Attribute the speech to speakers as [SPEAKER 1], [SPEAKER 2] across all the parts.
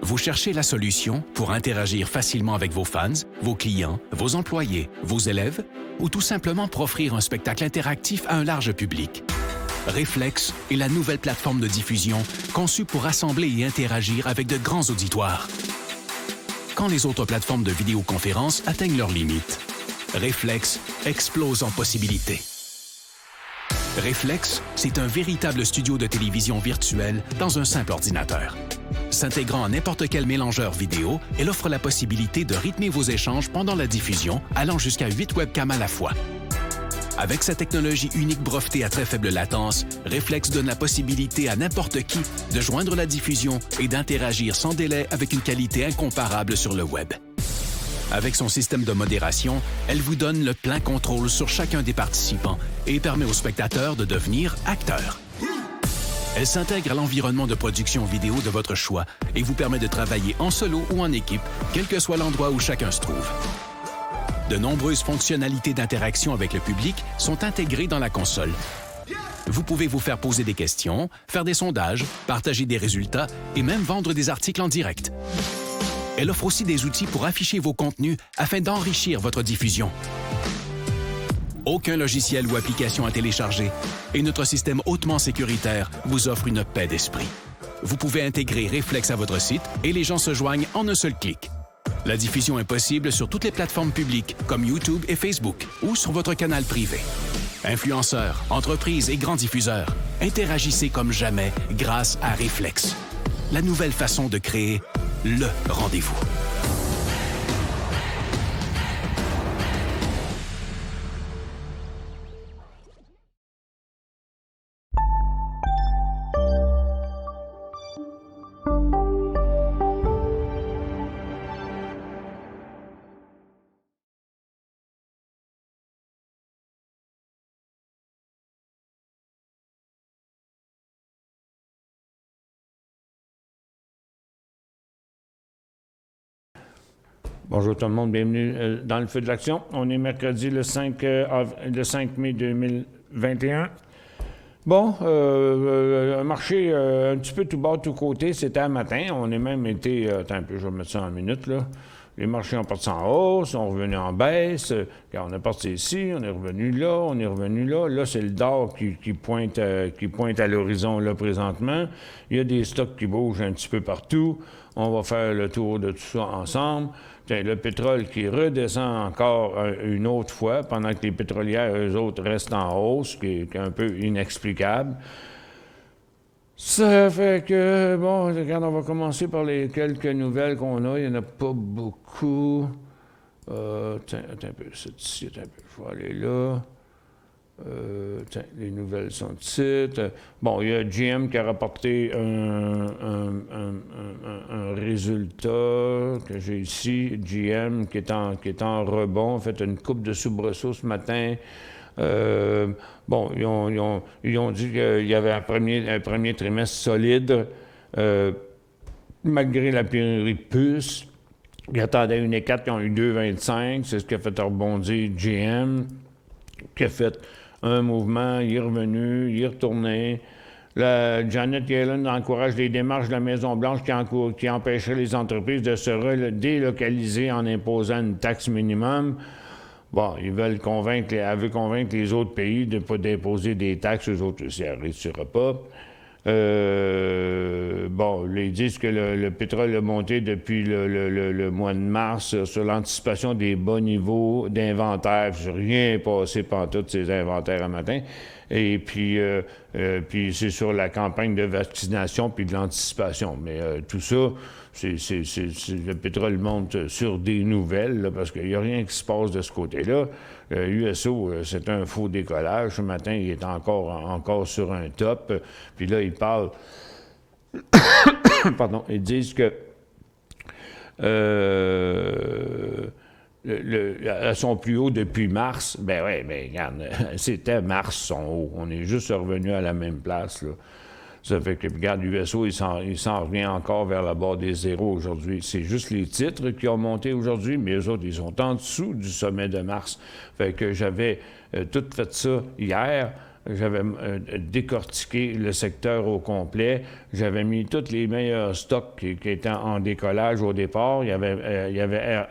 [SPEAKER 1] Vous cherchez la solution pour interagir facilement avec vos fans, vos clients, vos employés, vos élèves ou tout simplement pour offrir un spectacle interactif à un large public. Reflex est la nouvelle plateforme de diffusion conçue pour rassembler et interagir avec de grands auditoires. Quand les autres plateformes de vidéoconférence atteignent leurs limites, Reflex explose en possibilités. Reflex, c'est un véritable studio de télévision virtuel dans un simple ordinateur. S'intégrant à n'importe quel mélangeur vidéo, elle offre la possibilité de rythmer vos échanges pendant la diffusion, allant jusqu'à 8 webcams à la fois. Avec sa technologie unique brevetée à très faible latence, Reflex donne la possibilité à n'importe qui de joindre la diffusion et d'interagir sans délai avec une qualité incomparable sur le web. Avec son système de modération, elle vous donne le plein contrôle sur chacun des participants et permet aux spectateurs de devenir acteurs. Elle s'intègre à l'environnement de production vidéo de votre choix et vous permet de travailler en solo ou en équipe, quel que soit l'endroit où chacun se trouve. De nombreuses fonctionnalités d'interaction avec le public sont intégrées dans la console. Vous pouvez vous faire poser des questions, faire des sondages, partager des résultats et même vendre des articles en direct. Elle offre aussi des outils pour afficher vos contenus afin d'enrichir votre diffusion. Aucun logiciel ou application à télécharger et notre système hautement sécuritaire vous offre une paix d'esprit. Vous pouvez intégrer Reflex à votre site et les gens se joignent en un seul clic. La diffusion est possible sur toutes les plateformes publiques comme YouTube et Facebook ou sur votre canal privé. Influenceurs, entreprises et grands diffuseurs, interagissez comme jamais grâce à Reflex. La nouvelle façon de créer le rendez-vous.
[SPEAKER 2] Bonjour tout le monde, bienvenue dans le feu de l'action. On est mercredi le 5 mai 2021. Bon, un marché un petit peu tout bas, tout côté, c'était un matin. On est même été, attends un peu, je vais mettre ça en minutes, là. Les marchés ont parti en hausse, sont revenus en baisse. Quand on est parti ici, on est revenu là, on est revenu là. Là, c'est le Dow qui pointe à l'horizon, là, présentement. Il y a des stocks qui bougent un petit peu partout. On va faire le tour de tout ça ensemble. Tiens, le pétrole qui redescend encore une autre fois, pendant que les pétrolières, eux autres, restent en hausse, qui est un peu inexplicable. Ça fait que, bon, regarde, on va commencer par les quelques nouvelles qu'on a. Il n'y en a pas beaucoup. Tiens, attends un peu, c'est ici, attends un peu. Je vais aller là. Tiens, les nouvelles sont ici. Bon, il y a GM qui a rapporté un résultat que j'ai ici. GM qui est en rebond, a fait une coupe de soubresauts ce matin. Bon, ils ont dit qu'il y avait un premier trimestre solide, malgré la pénurie de puces. Ils attendaient 1,4, ils ont eu 2,25. C'est ce qui a fait rebondir GM, qui a fait un mouvement, il est revenu, il est retourné. Janet Yellen encourage les démarches de la Maison-Blanche qui empêcheraient les entreprises de se délocaliser en imposant une taxe minimum. Bon, ils veulent convaincre les autres pays de ne pas déposer des taxes aux autres aussi. Ça ne réussira pas. Bon, ils disent que le pétrole a monté depuis le mois de mars sur l'anticipation des bas niveaux d'inventaire. Rien n'est passé par tous ces inventaires un matin. Et puis c'est sur la campagne de vaccination puis de l'anticipation. Mais tout ça, le pétrole monte sur des nouvelles, là, parce qu'il n'y a rien qui se passe de ce côté-là. USO, c'est un faux décollage. Ce matin, il est encore sur un top. Puis là, ils parlent... Pardon, ils disent que... à son plus haut depuis mars, ben oui, mais regarde, c'était mars son haut. On est juste revenu à la même place, là. Ça fait que, regarde, l'USO, il s'en revient encore vers la barre des zéros aujourd'hui. C'est juste les titres qui ont monté aujourd'hui, mais eux autres, ils sont en dessous du sommet de mars. Fait que j'avais tout fait ça hier. j'avais décortiqué le secteur au complet. J'avais mis tous les meilleurs stocks qui étaient en décollage au départ. Il y avait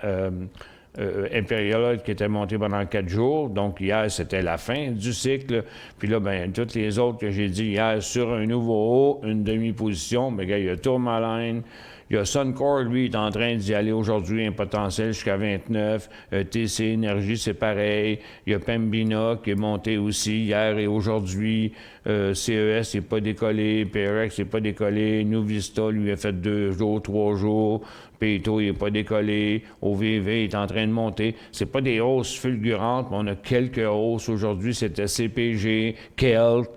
[SPEAKER 2] Imperial Oil qui était monté pendant 4 jours. Donc, hier, c'était la fin du cycle. Puis là, bien, toutes les autres que j'ai dit hier sur un nouveau haut, une demi-position, bien, il y a Tourmaline. Il y a Suncor, lui, est en train d'y aller aujourd'hui, un potentiel jusqu'à 29. TC Énergie, c'est pareil. Il y a Pembina qui est monté aussi hier et aujourd'hui. CES n'est pas décollé. PRX n'est pas décollé. Nuvista, lui, a fait 2 jours, 3 jours. Peyto, il n'est pas décollé. OVV est en train de monter. C'est pas des hausses fulgurantes, mais on a quelques hausses aujourd'hui. C'était CPG, Kelt.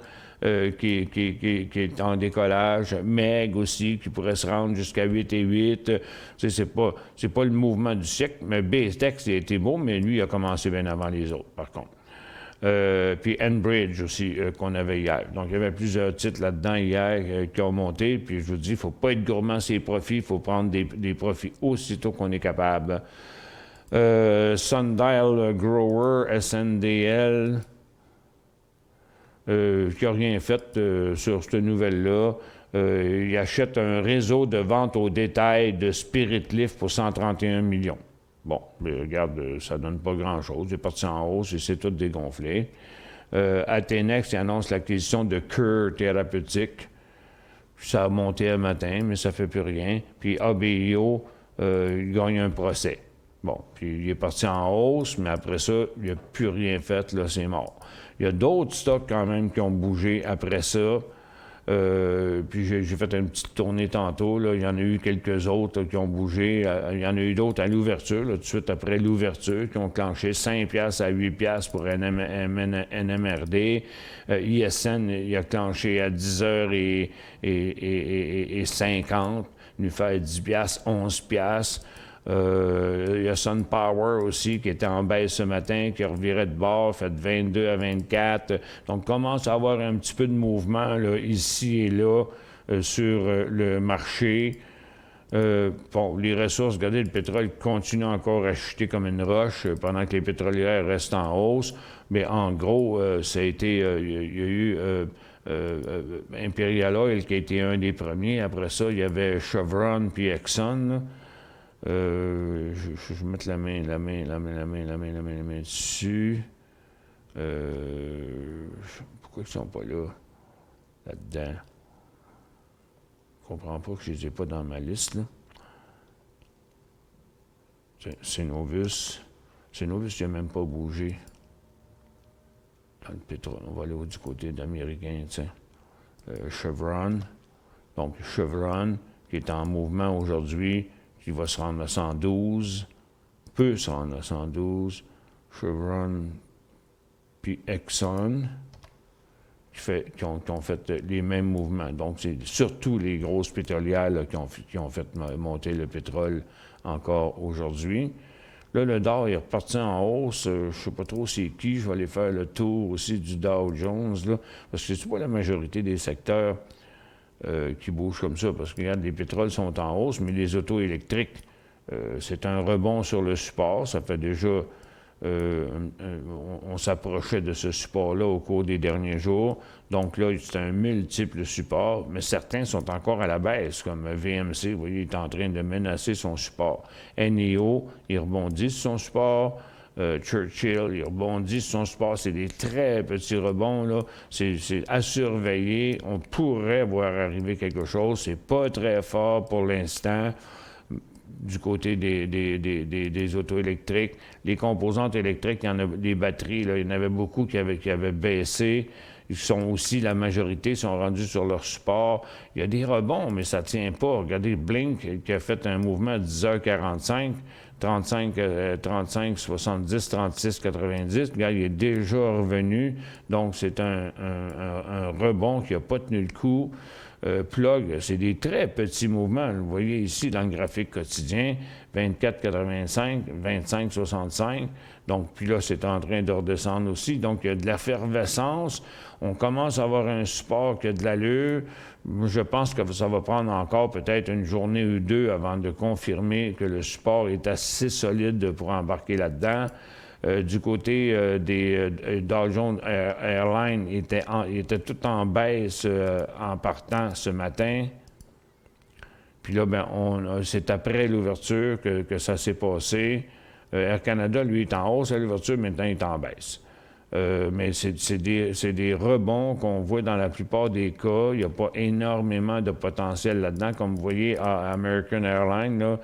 [SPEAKER 2] Qui est en décollage, MEG aussi, qui pourrait se rendre jusqu'à 8,8. C'est pas le mouvement du siècle, mais BSTEX a été beau, mais lui, il a commencé bien avant les autres, par contre. Puis Enbridge aussi, qu'on avait hier. Donc, il y avait plusieurs titres là-dedans hier qui ont monté, puis je vous dis, il ne faut pas être gourmand sur les profits, il faut prendre des profits aussitôt qu'on est capable. Sundial Grower, SNDL... qui n'a rien fait sur cette nouvelle-là. Il achète un réseau de vente au détail de Spirit Lift pour 131 millions. Bon, mais regarde, ça ne donne pas grand-chose. Il est parti en hausse et c'est tout dégonflé. Athenex annonce l'acquisition de Cure Thérapeutique. Ça a monté un matin, mais ça ne fait plus rien. Puis ABIO, il gagne un procès. Bon, puis il est parti en hausse, mais après ça, il n'a plus rien fait, là, c'est mort. Il y a d'autres stocks quand même qui ont bougé après ça. Puis j'ai fait une petite tournée tantôt. Là. Il y en a eu quelques autres là, qui ont bougé. Il y en a eu d'autres à l'ouverture, tout de suite après l'ouverture, qui ont clenché 5$ à 8$ pour NMRD. ISN, il a clenché à 10h50. Il lui fait 10$, 11$. Il y a SunPower aussi qui était en baisse ce matin, qui revirait de bord, fait 22 à 24. Donc, commence à avoir un petit peu de mouvement là, ici et là sur le marché. Bon, les ressources, regardez, le pétrole continue encore à chuter comme une roche pendant que les pétrolières restent en hausse. Mais en gros, ça a été, il y a eu Imperial Oil qui a été un des premiers. Après ça, il y avait Chevron puis Exxon. Là. Je vais mettre la main dessus. Pourquoi ils sont pas là-dedans? Je comprends pas que je les ai pas dans ma liste, là. C'est Novus. C'est Novus qui n'a même pas bougé dans le pétrole. On va aller du côté d'Américain, tiens. Chevron. Donc, Chevron, qui est en mouvement aujourd'hui, qui va se rendre à 112, peut se rendre à 112, Chevron, puis Exxon, qui ont fait les mêmes mouvements. Donc, c'est surtout les grosses pétrolières là, qui ont fait monter le pétrole encore aujourd'hui. Là, le Dow est reparti en hausse. Je ne sais pas trop c'est qui. Je vais aller faire le tour aussi du Dow Jones, là, parce que c'est pas la majorité des secteurs qui bougent comme ça, parce que, regarde, les pétroles sont en hausse, mais les autos électriques, c'est un rebond sur le support. Ça fait déjà... on s'approchait de ce support-là au cours des derniers jours. Donc là, c'est un multiple support, mais certains sont encore à la baisse, comme VMC, vous voyez, il est en train de menacer son support. NEO, il rebondit sur son support. Churchill, il rebondit sur son support. C'est des très petits rebonds, là. C'est à surveiller. On pourrait voir arriver quelque chose. C'est pas très fort pour l'instant du côté des autos électriques. Les composantes électriques, il y en a des batteries, là, il y en avait beaucoup qui avaient baissé. Ils sont aussi, la majorité, sont rendus sur leur support. Il y a des rebonds, mais ça ne tient pas. Regardez Blink qui a fait un mouvement à 10h45. 35, 70, 36, 90. Regarde, il est déjà revenu. Donc, c'est un rebond qui n'a pas tenu le coup. Plug, c'est des très petits mouvements. Vous voyez ici dans le graphique quotidien, 24,85, 25,65. Donc, puis là, c'est en train de redescendre aussi. Donc, il y a de l'effervescence. On commence à avoir un support qui a de l'allure. Je pense que ça va prendre encore peut-être une journée ou deux avant de confirmer que le support est assez solide pour embarquer là-dedans. Du côté des Dow Jones Airlines, il était tout en baisse en partant ce matin. Puis là, c'est après l'ouverture que ça s'est passé. Air Canada, lui, est en hausse à l'ouverture, maintenant il est en baisse. Mais c'est des rebonds qu'on voit dans la plupart des cas. Il n'y a pas énormément de potentiel là-dedans. Comme vous voyez, à American Airlines, là,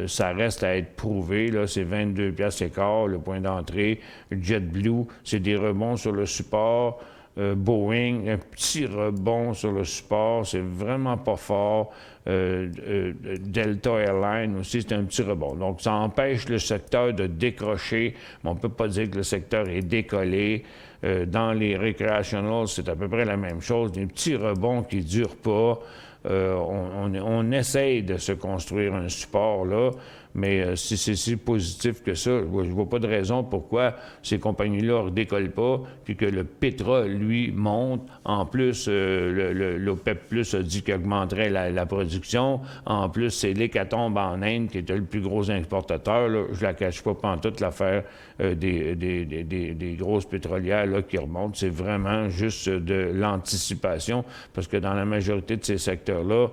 [SPEAKER 2] ça reste à être prouvé. Là, c'est 22 piastres et quart, le point d'entrée. JetBlue, c'est des rebonds sur le support. Boeing, un petit rebond sur le support, c'est vraiment pas fort. Delta Airlines aussi, c'est un petit rebond. Donc, ça empêche le secteur de décrocher, mais on ne peut pas dire que le secteur est décollé. Dans les recreationals, c'est à peu près la même chose, des petits rebonds qui ne durent pas. On essaye de se construire un support, là, mais si c'est si positif que ça, je ne vois pas de raison pourquoi ces compagnies-là ne décollent pas, puis que le pétrole, lui, monte. En plus, l'OPEP+ a dit qu'il augmenterait la production. En plus, c'est l'hécatombe en Inde qui était le plus gros importateur. Là. Je ne la cache pas pantoute, l'affaire des grosses pétrolières là, qui remontent. C'est vraiment juste de l'anticipation, parce que dans la majorité de ces secteurs-là,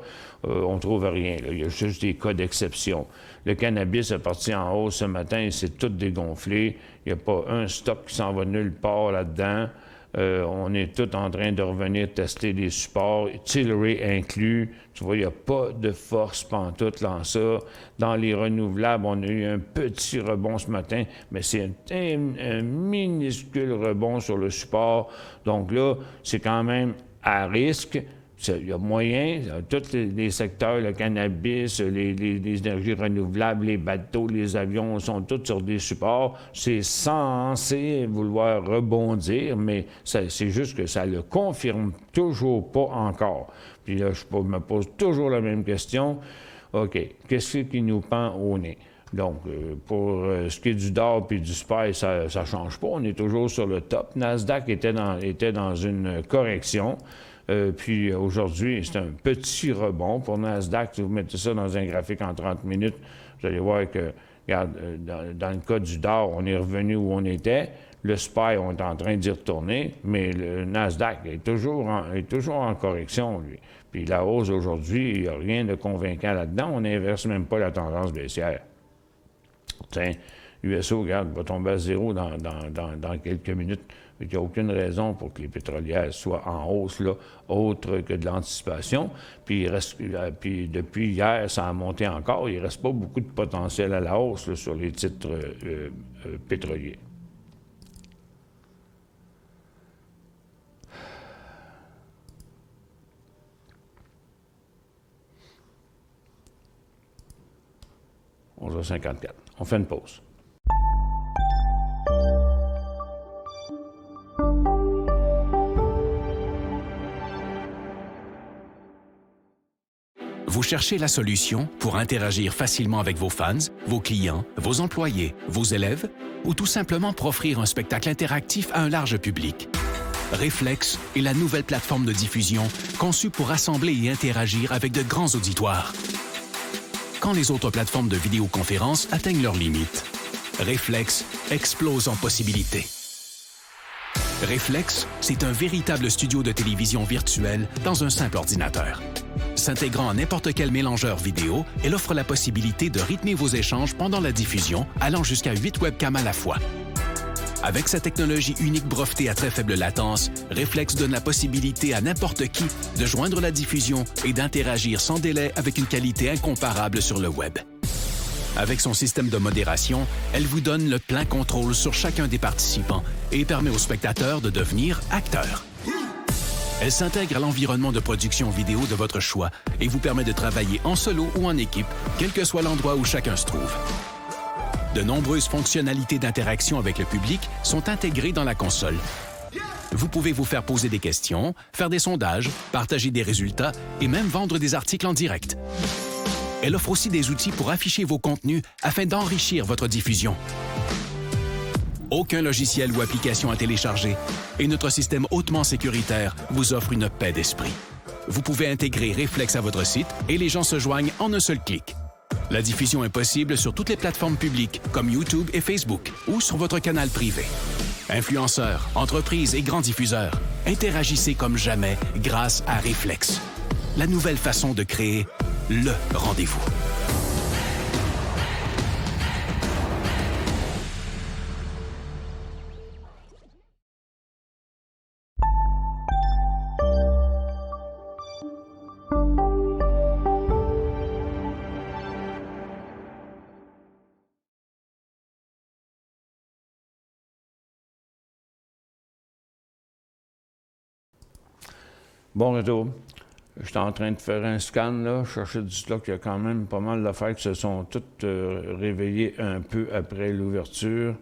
[SPEAKER 2] on ne trouve rien. Là. Il y a juste des cas d'exception. Le cannabis est parti en hausse ce matin et c'est tout dégonflé. Il n'y a pas un stock qui s'en va nulle part là-dedans. On est tous en train de revenir tester des supports, Tilray inclus. Tu vois, il n'y a pas de force pantoute dans ça. Dans les renouvelables, on a eu un petit rebond ce matin, mais c'est un minuscule rebond sur le support. Donc là, c'est quand même à risque. Il y a moyen, tous les secteurs, le cannabis, les énergies renouvelables, les bateaux, les avions, sont tous sur des supports. C'est censé vouloir rebondir, mais c'est juste que ça le confirme toujours pas encore. Puis là, je me pose toujours la même question. OK, qu'est-ce qui nous pend au nez? Donc, pour ce qui est du Dow puis du SPY, ça ne change pas. On est toujours sur le top. Nasdaq était dans une correction. Puis aujourd'hui, c'est un petit rebond. Pour Nasdaq, si vous mettez ça dans un graphique en 30 minutes, vous allez voir que, regarde, dans le cas du Dow, on est revenu où on était. Le SPY, on est en train d'y retourner, mais le Nasdaq est toujours en correction, lui. Puis la hausse aujourd'hui, il n'y a rien de convaincant là-dedans. On n'inverse même pas la tendance baissière. Tiens, USO, regarde, va tomber à zéro dans quelques minutes. Il n'y a aucune raison pour que les pétrolières soient en hausse, là, autre que de l'anticipation. Puis depuis hier, ça a monté encore. Il ne reste pas beaucoup de potentiel à la hausse là, sur les titres pétroliers. « 11h54. On fait une pause.
[SPEAKER 1] Vous cherchez la solution pour interagir facilement avec vos fans, vos clients, vos employés, vos élèves ou tout simplement pour offrir un spectacle interactif à un large public. Reflex est la nouvelle plateforme de diffusion conçue pour rassembler et interagir avec de grands auditoires. Quand les autres plateformes de vidéoconférence atteignent leurs limites, Reflex explose en possibilités. Reflex, c'est un véritable studio de télévision virtuelle dans un simple ordinateur. S'intégrant à n'importe quel mélangeur vidéo, elle offre la possibilité de rythmer vos échanges pendant la diffusion, allant jusqu'à 8 webcams à la fois. Avec sa technologie unique brevetée à très faible latence, Reflex donne la possibilité à n'importe qui de joindre la diffusion et d'interagir sans délai avec une qualité incomparable sur le web. Avec son système de modération, elle vous donne le plein contrôle sur chacun des participants et permet aux spectateurs de devenir acteurs. Elle s'intègre à l'environnement de production vidéo de votre choix et vous permet de travailler en solo ou en équipe, quel que soit l'endroit où chacun se trouve. De nombreuses fonctionnalités d'interaction avec le public sont intégrées dans la console. Vous pouvez vous faire poser des questions, faire des sondages, partager des résultats et même vendre des articles en direct. Elle offre aussi des outils pour afficher vos contenus afin d'enrichir votre diffusion. Aucun logiciel ou application à télécharger et notre système hautement sécuritaire vous offre une paix d'esprit. Vous pouvez intégrer Reflex à votre site et les gens se joignent en un seul clic. La diffusion est possible sur toutes les plateformes publiques comme YouTube et Facebook ou sur votre canal privé. Influenceurs, entreprises et grands diffuseurs, interagissez comme jamais grâce à Réflexe. La nouvelle façon de créer le rendez-vous.
[SPEAKER 2] Bon retour. J'étais en train de faire un scan, là, chercher du stock. Il y a quand même pas mal d'affaires qui se sont toutes réveillées un peu après l'ouverture.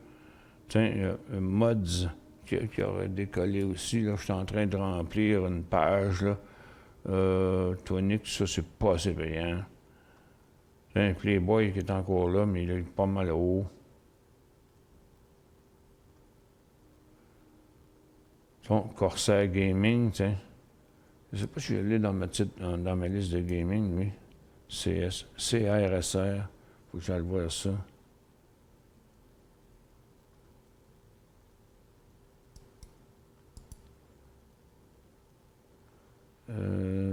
[SPEAKER 2] Tiens, il y a Mods qui aurait décollé aussi. Là, je suis en train de remplir une page. Là. Tonic, ça, c'est pas assez payant. Tiens, Playboy qui est encore là, mais il est pas mal haut. Bon, Corsair Gaming, tiens. Je ne sais pas si je l'ai dans ma liste de gaming, oui. CRSR. Faut que j'aille voir ça.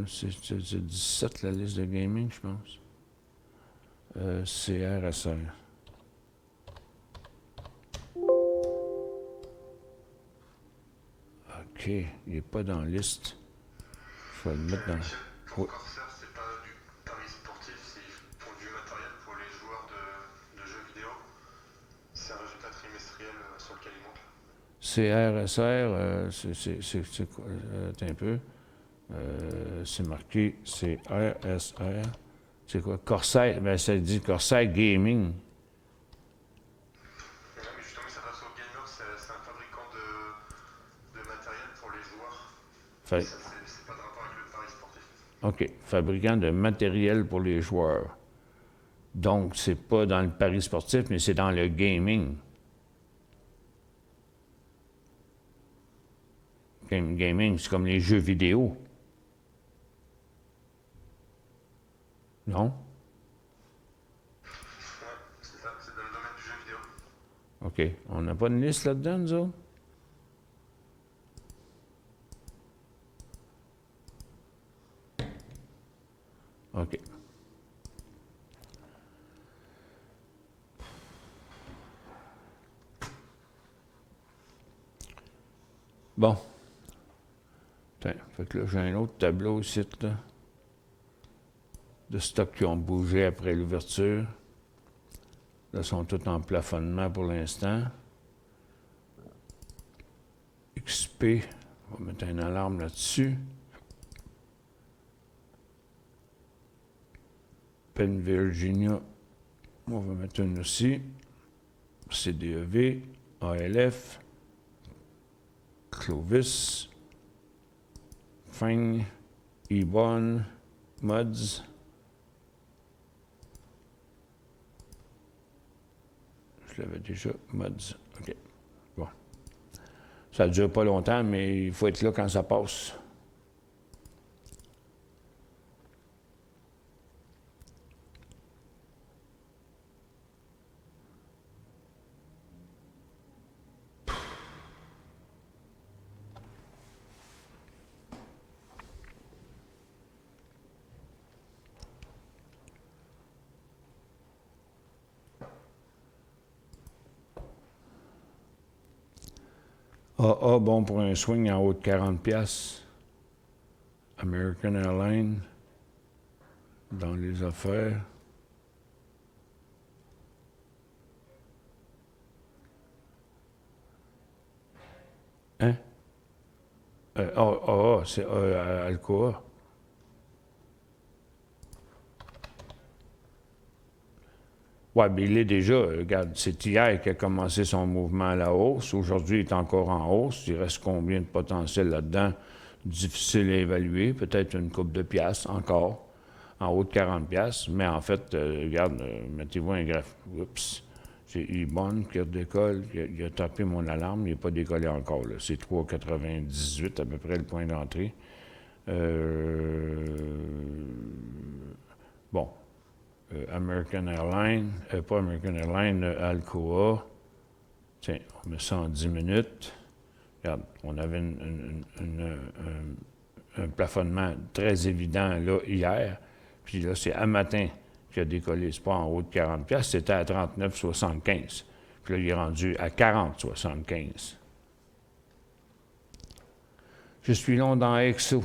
[SPEAKER 2] C'est 17 la liste de gaming, je pense. CRSR. OK, il n'est pas dans la liste. Je vais le mettre dans...
[SPEAKER 3] Pour Corsair, c'est pas du pari sportif, c'est pour du matériel pour les joueurs de jeux vidéo. C'est un résultat trimestriel sur lequel il monte.
[SPEAKER 2] CRSR, c'est quoi? Attends un peu. C'est marqué CRSR. C'est quoi? Corsair, ben ça dit Corsair Gaming.
[SPEAKER 3] Mais justement, il s'adresse aux gamers, c'est un fabricant de matériel pour les joueurs. C'est pas de rapport avec le pari sportif.
[SPEAKER 2] OK. Fabricant de matériel pour les joueurs. Donc, c'est pas dans le pari sportif, mais c'est dans le gaming. Gaming, c'est comme les jeux vidéo. Non?
[SPEAKER 3] Ouais, c'est ça, c'est dans le domaine du jeu vidéo.
[SPEAKER 2] OK. On n'a pas une liste là-dedans, nous autres? OK. Bon. Tiens, fait que là, j'ai un autre tableau ici, là, de stocks qui ont bougé après l'ouverture. Là, ils sont tous en plafonnement pour l'instant. XP, on va mettre une alarme là-dessus. Penn Virginia, on va mettre une aussi. CDEV, ALF, Clovis, Feng, Ebon, Mods. Je l'avais déjà, Mods. OK. Bon. Ça ne dure pas longtemps, mais il faut être là quand ça passe. AA, bon pour un swing en haut de 40$. American Airlines, dans les affaires. Hein? AA, c'est Alcoa. Oui, mais il est déjà. Regarde, c'est hier qu'il a commencé son mouvement à la hausse. Aujourd'hui, il est encore en hausse. Il reste combien de potentiel là-dedans? Difficile à évaluer. Peut-être une coupe de piastres encore, en haut de 40$. Mais en fait, regarde, mettez-vous un graphe. Oups. C'est Ebon qui redécolle. Il a tapé mon alarme. Il n'est pas décollé encore. Là. C'est 3,98 à peu près le point d'entrée. Bon. American Airlines, pas American Airlines, Alcoa. Tiens, on met ça en 10 minutes. Regarde, on avait un plafonnement très évident là hier. Puis là, c'est à matin qui a décollé. C'est pas en haut de 40$. C'était à 39,75. Puis là, il est rendu à 40,75. Je suis long dans Exo.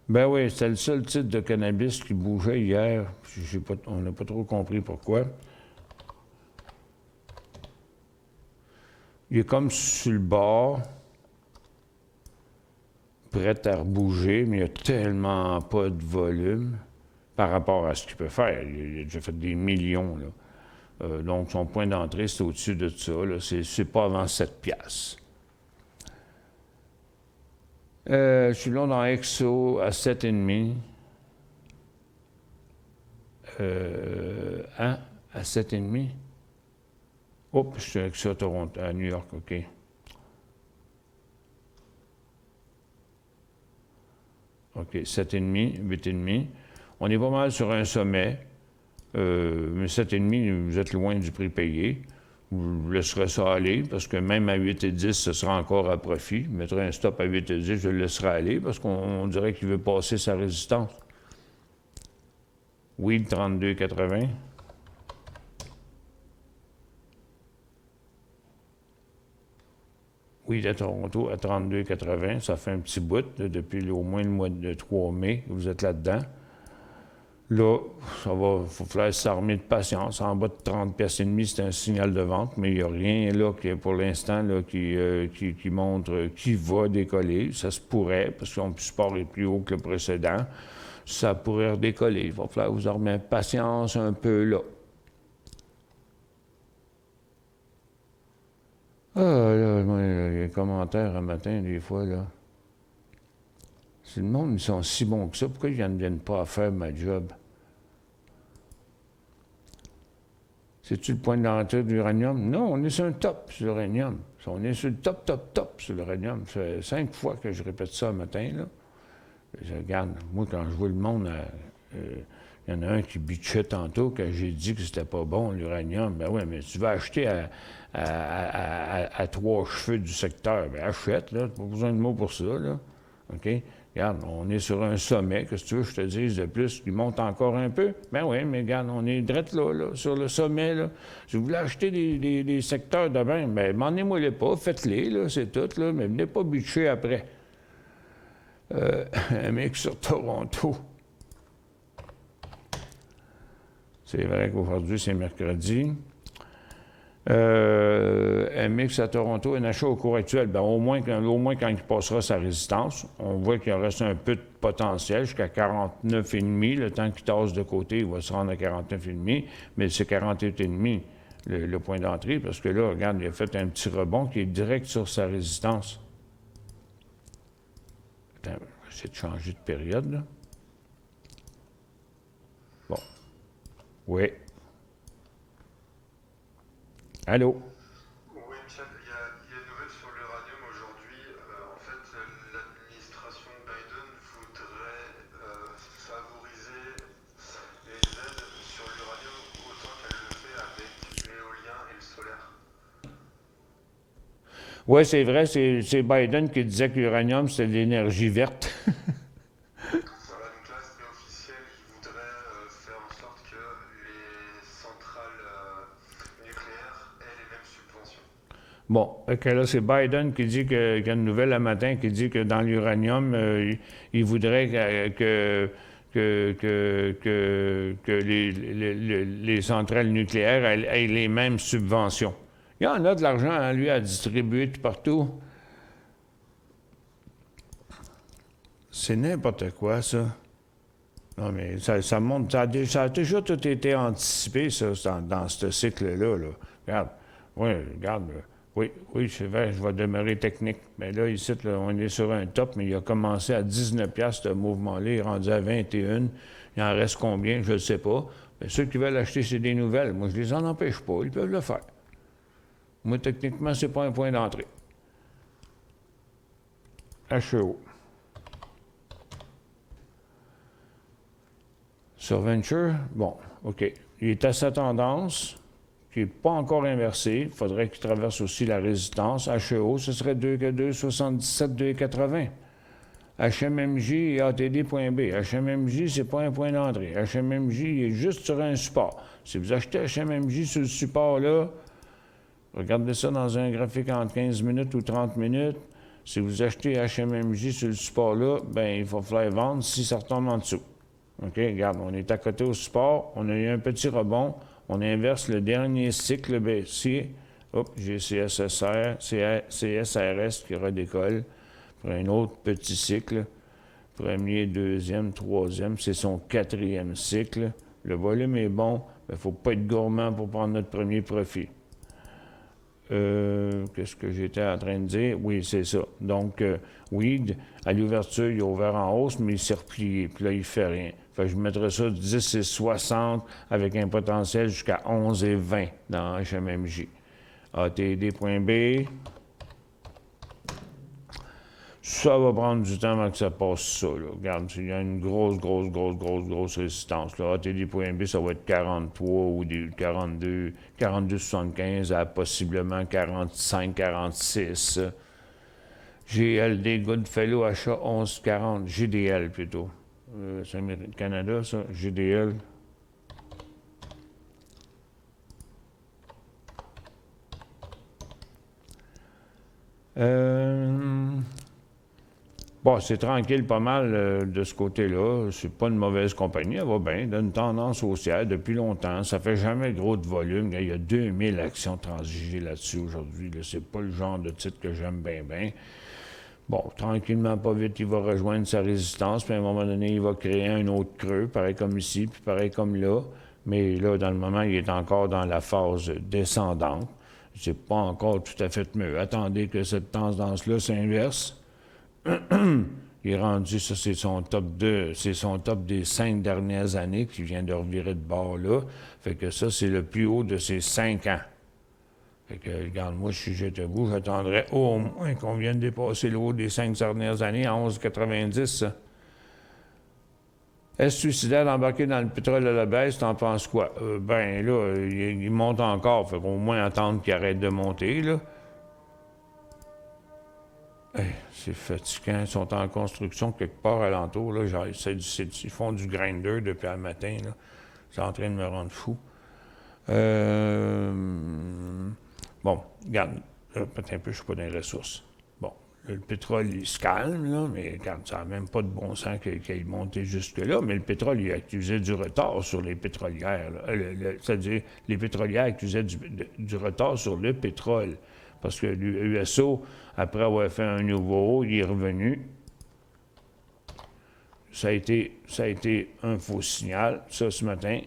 [SPEAKER 2] Ben oui, c'était le seul titre de cannabis qui bougeait hier. On n'a pas trop compris pourquoi. Il est comme sur le bord, prêt à rebouger, mais il n'y a tellement pas de volume par rapport à ce qu'il peut faire. Il a déjà fait des millions, là. Donc, son point d'entrée, c'est au-dessus de ça. C'est pas avant 7$. Je suis là dans Exo à 7,5. À 7,5. Oups, je suis avec ça à New York, OK. OK, 7,5, 8,5. On est pas mal sur un sommet, mais 7,5, vous êtes loin du prix payé. Vous laisserez ça aller, parce que même à 8,10, ce sera encore à profit. Je mettrai un stop à 8,10, je le laisserai aller, parce qu'on dirait qu'il veut passer sa résistance. Oui, 32,80. Oui, à Toronto, à 32,80. Ça fait un petit bout, là, depuis au moins le mois de 3 mai, vous êtes là-dedans. Là, il faut falloir s'armer de patience. En bas de 30,5$, c'est un signal de vente, mais il n'y a rien là qui, pour l'instant là, qui montre qui va décoller. Ça se pourrait, parce que son support est plus haut que le précédent. Ça pourrait redécoller. Il va falloir vous armer de patience un peu là. Ah, là, moi, les commentaires un matin, des fois, là. Si le monde, ils sont si bons que ça, pourquoi ils ne viennent pas à faire ma job? C'est-tu le point d'entrée de l'uranium? Non, on est sur un top sur l'uranium. On est sur le top sur l'uranium. Ça fait 5 fois que je répète ça le matin, là. Je regarde, moi, quand je vois le monde, il y en a un qui bitchait tantôt quand j'ai dit que c'était pas bon, l'uranium. Ben oui, mais tu vas acheter à 3 cheveux du secteur. Ben achète, là. Pas besoin de mots pour ça, là. OK? Regarde, on est sur un sommet, qu'est-ce que tu veux que je te dise de plus, qui monte encore un peu? Ben oui, mais regarde, on est drette là, sur le sommet, là. Si vous voulez acheter des secteurs demain, ben demandez-moi-les pas, faites-les, là, c'est tout, là, mais venez pas bitcher après. Un mec sur Toronto. C'est vrai qu'aujourd'hui, c'est mercredi. MX à Toronto, un achat au cours actuel, bien, au moins quand il passera sa résistance, on voit qu'il reste un peu de potentiel jusqu'à 49,5. Le temps qu'il tasse de côté, il va se rendre à 49,5, mais c'est 48,5 le point d'entrée, parce que là, regarde, il a fait un petit rebond qui est direct sur sa résistance. Attends, je vais essayer de changer de période, là. Bon. Oui. Allô?
[SPEAKER 3] Oui, Michel, il y a une nouvelle sur l'uranium aujourd'hui. En fait, l'administration Biden voudrait favoriser les aides sur l'uranium autant qu'elle le fait avec l'éolien et le solaire.
[SPEAKER 2] Oui, c'est vrai, c'est Biden qui disait que l'uranium, c'était de l'énergie verte.
[SPEAKER 3] Voilà, donc là, c'est officiel. Ils voudraient faire en sorte que les centrales nucléaires aient les mêmes subventions.
[SPEAKER 2] Bon, okay, là, c'est Biden qui dit qu'il y a une nouvelle un matin qui dit que dans l'uranium, il voudrait que les centrales nucléaires aient les mêmes subventions. Il y en a de l'argent, hein, lui, à distribuer tout partout. C'est n'importe quoi, ça. Non, mais ça monte. Ça a déjà tout été anticipé, ça, dans ce cycle-là. Là. Regarde. Oui, regarde. Oui, c'est vrai, je vais demeurer technique. Mais là, ici, là, on est sur un top, mais il a commencé à 19$, ce mouvement-là. Il est rendu à 21$. Il en reste combien? Je ne sais pas. Mais ceux qui veulent acheter, c'est des nouvelles. Moi, je ne les en empêche pas. Ils peuvent le faire. Moi, techniquement, ce n'est pas un point d'entrée. HEO. Sur Venture, bon, OK. Il est à sa tendance, qui n'est pas encore inversée. Il faudrait qu'il traverse aussi la résistance. HEO, ce serait 2,77, 2,80. HMMJ et ATD.B. HMMJ, ce n'est pas un point d'entrée. HMMJ, il est juste sur un support. Si vous achetez HMMJ sur le support-là, regardez ça dans un graphique entre 15 minutes ou 30 minutes. Si vous achetez HMMJ sur le support-là, bien, il va falloir vendre si ça retombe en dessous. OK, regarde, on est à côté au support, on a eu un petit rebond, on inverse le dernier cycle baissier. Hop, j'ai CSRS qui redécolle pour un autre petit cycle. Premier, deuxième, troisième, c'est son quatrième cycle. Le volume est bon, il ne faut pas être gourmand pour prendre notre premier profit. Qu'est-ce que j'étais en train de dire? Oui, c'est ça. Donc, oui, à l'ouverture, il a ouvert en hausse, mais il s'est replié. Puis là, il ne fait rien. Fait que je mettrais ça 10,60 avec un potentiel jusqu'à 11,20 dans HMMJ. ATD.B. Ça va prendre du temps avant que ça passe ça. Là. Regarde, il y a une grosse résistance. Là. ATD.B, ça va être 43 ou 42, 42,75 à possiblement 45, 46. GLD, Goodfellow, achat 11,40. GDL plutôt. C'est Canada, ça. GDL. Bon, c'est tranquille pas mal de ce côté-là. C'est pas une mauvaise compagnie, elle va bien. Elle a une tendance haussière depuis longtemps. Ça fait jamais gros de volume. Il y a 2000 actions transigées là-dessus aujourd'hui. Là. C'est pas le genre de titre que j'aime bien. Bon, tranquillement, pas vite, il va rejoindre sa résistance, puis à un moment donné, il va créer un autre creux, pareil comme ici, puis pareil comme là. Mais là, dans le moment, il est encore dans la phase descendante. C'est pas encore tout à fait mieux. Attendez que cette tendance-là s'inverse. Il est rendu, ça, c'est son top des 5 dernières années qui vient de revirer de bord là. Fait que ça, c'est le plus haut de ses 5 ans. Fait que, regarde, moi, si j'étais vous, j'attendrais au moins qu'on vienne dépasser le haut des 5 dernières années à 11,90. Est-ce suicidaire d'embarquer dans le pétrole à la baisse? T'en penses quoi? Ben là, il monte encore. Fait qu'au moins attendre qu'il arrête de monter, là. Hey, c'est fatigant. Ils sont en construction quelque part alentour. Là. Ils font du grinder depuis le matin. Là. C'est en train de me rendre fou. Bon, regarde, peut-être un peu, je ne suis pas dans les ressources. Bon, le pétrole, il se calme, là, mais regarde, ça n'a même pas de bon sens qu'il ait monté jusque-là. Mais le pétrole, il accusait du retard sur les pétrolières. C'est-à-dire, les pétrolières accusaient du retard sur le pétrole. Parce que l'USO, après avoir fait un nouveau haut, il est revenu. Ça a été un faux signal, ça, ce matin.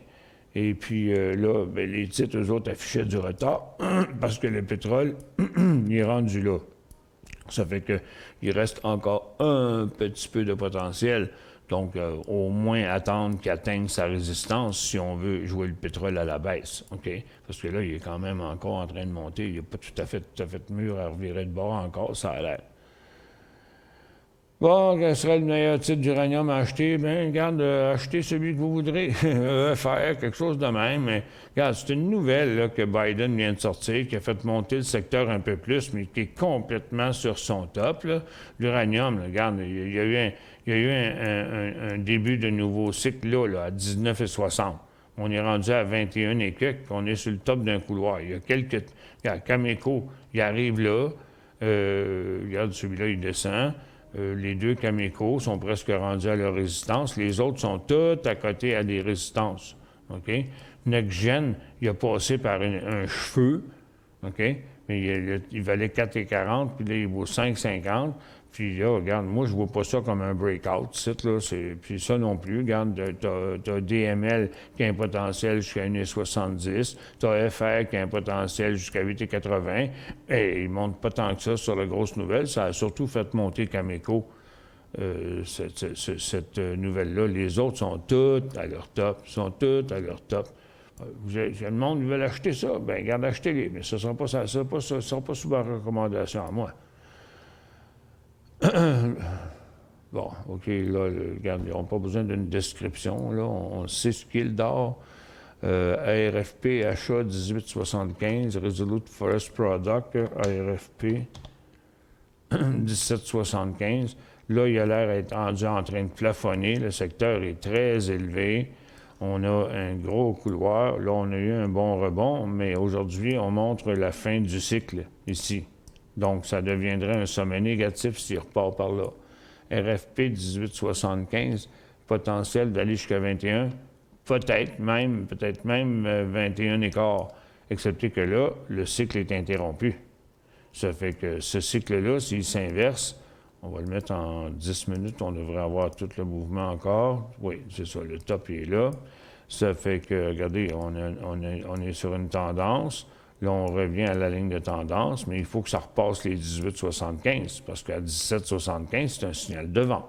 [SPEAKER 2] Et puis là, ben, les titres, eux autres, affichaient du retard parce que le pétrole, il est rendu là. Ça fait qu'il reste encore un petit peu de potentiel. Donc, au moins attendre qu'il atteigne sa résistance si on veut jouer le pétrole à la baisse. OK? Parce que là, il est quand même encore en train de monter. Il n'est pas tout à fait mûr à revirer de bord encore, ça a l'air. Bon, quel serait le meilleur titre d'uranium à acheter? Bien, regarde, achetez celui que vous voudrez. Faire quelque chose de même. Mais, regarde, c'est une nouvelle là, que Biden vient de sortir, qui a fait monter le secteur un peu plus, mais qui est complètement sur son top. L'uranium, regarde, il y a eu un début de nouveau cycle là, à 19,60. On est rendu à 21 et quelques, on est sur le top d'un couloir. Il y a quelques... Regarde, Cameco, il arrive là. Regarde, celui-là, il descend. Les deux Cameco sont presque rendus à leur résistance. Les autres sont tous à côté à des résistances. OK? NextGen, il a passé par un cheveu. OK? Mais il valait 4,40, puis là, il vaut 5,50. Puis là, regarde, moi, je vois pas ça comme un breakout, là. Puis ça non plus, regarde, t'as DML qui a un potentiel jusqu'à 1,70. T'as FR qui a un potentiel jusqu'à 8,80. Et il monte pas tant que ça sur la grosse nouvelle. Ça a surtout fait monter Cameco, cette nouvelle-là. Les autres sont toutes à leur top. Le monde, ils veulent acheter ça. Bien, regarde, achetez-les. Mais ça ne sera pas sous ma recommandation à moi. Bon, OK, là, regarde, ils n'ont pas besoin d'une description, là, on sait ce qu'il dort. ARFP, achat 1875, Resolute Forest Product, ARFP 1775. Là, il a l'air d'être rendu en train de plafonner. Le secteur est très élevé. On a un gros couloir. Là, on a eu un bon rebond, mais aujourd'hui, on montre la fin du cycle ici. Donc, ça deviendrait un sommet négatif s'il repart par là. RFP 1875, potentiel d'aller jusqu'à 21, peut-être même 21 écarts, excepté que là, le cycle est interrompu. Ça fait que ce cycle-là, s'il s'inverse, on va le mettre en 10 minutes, on devrait avoir tout le mouvement encore. Oui, c'est ça, le top est là. Ça fait que, regardez, on est sur une tendance. Là, on revient à la ligne de tendance, mais il faut que ça repasse les 18,75 parce qu'à 17,75, c'est un signal de vent.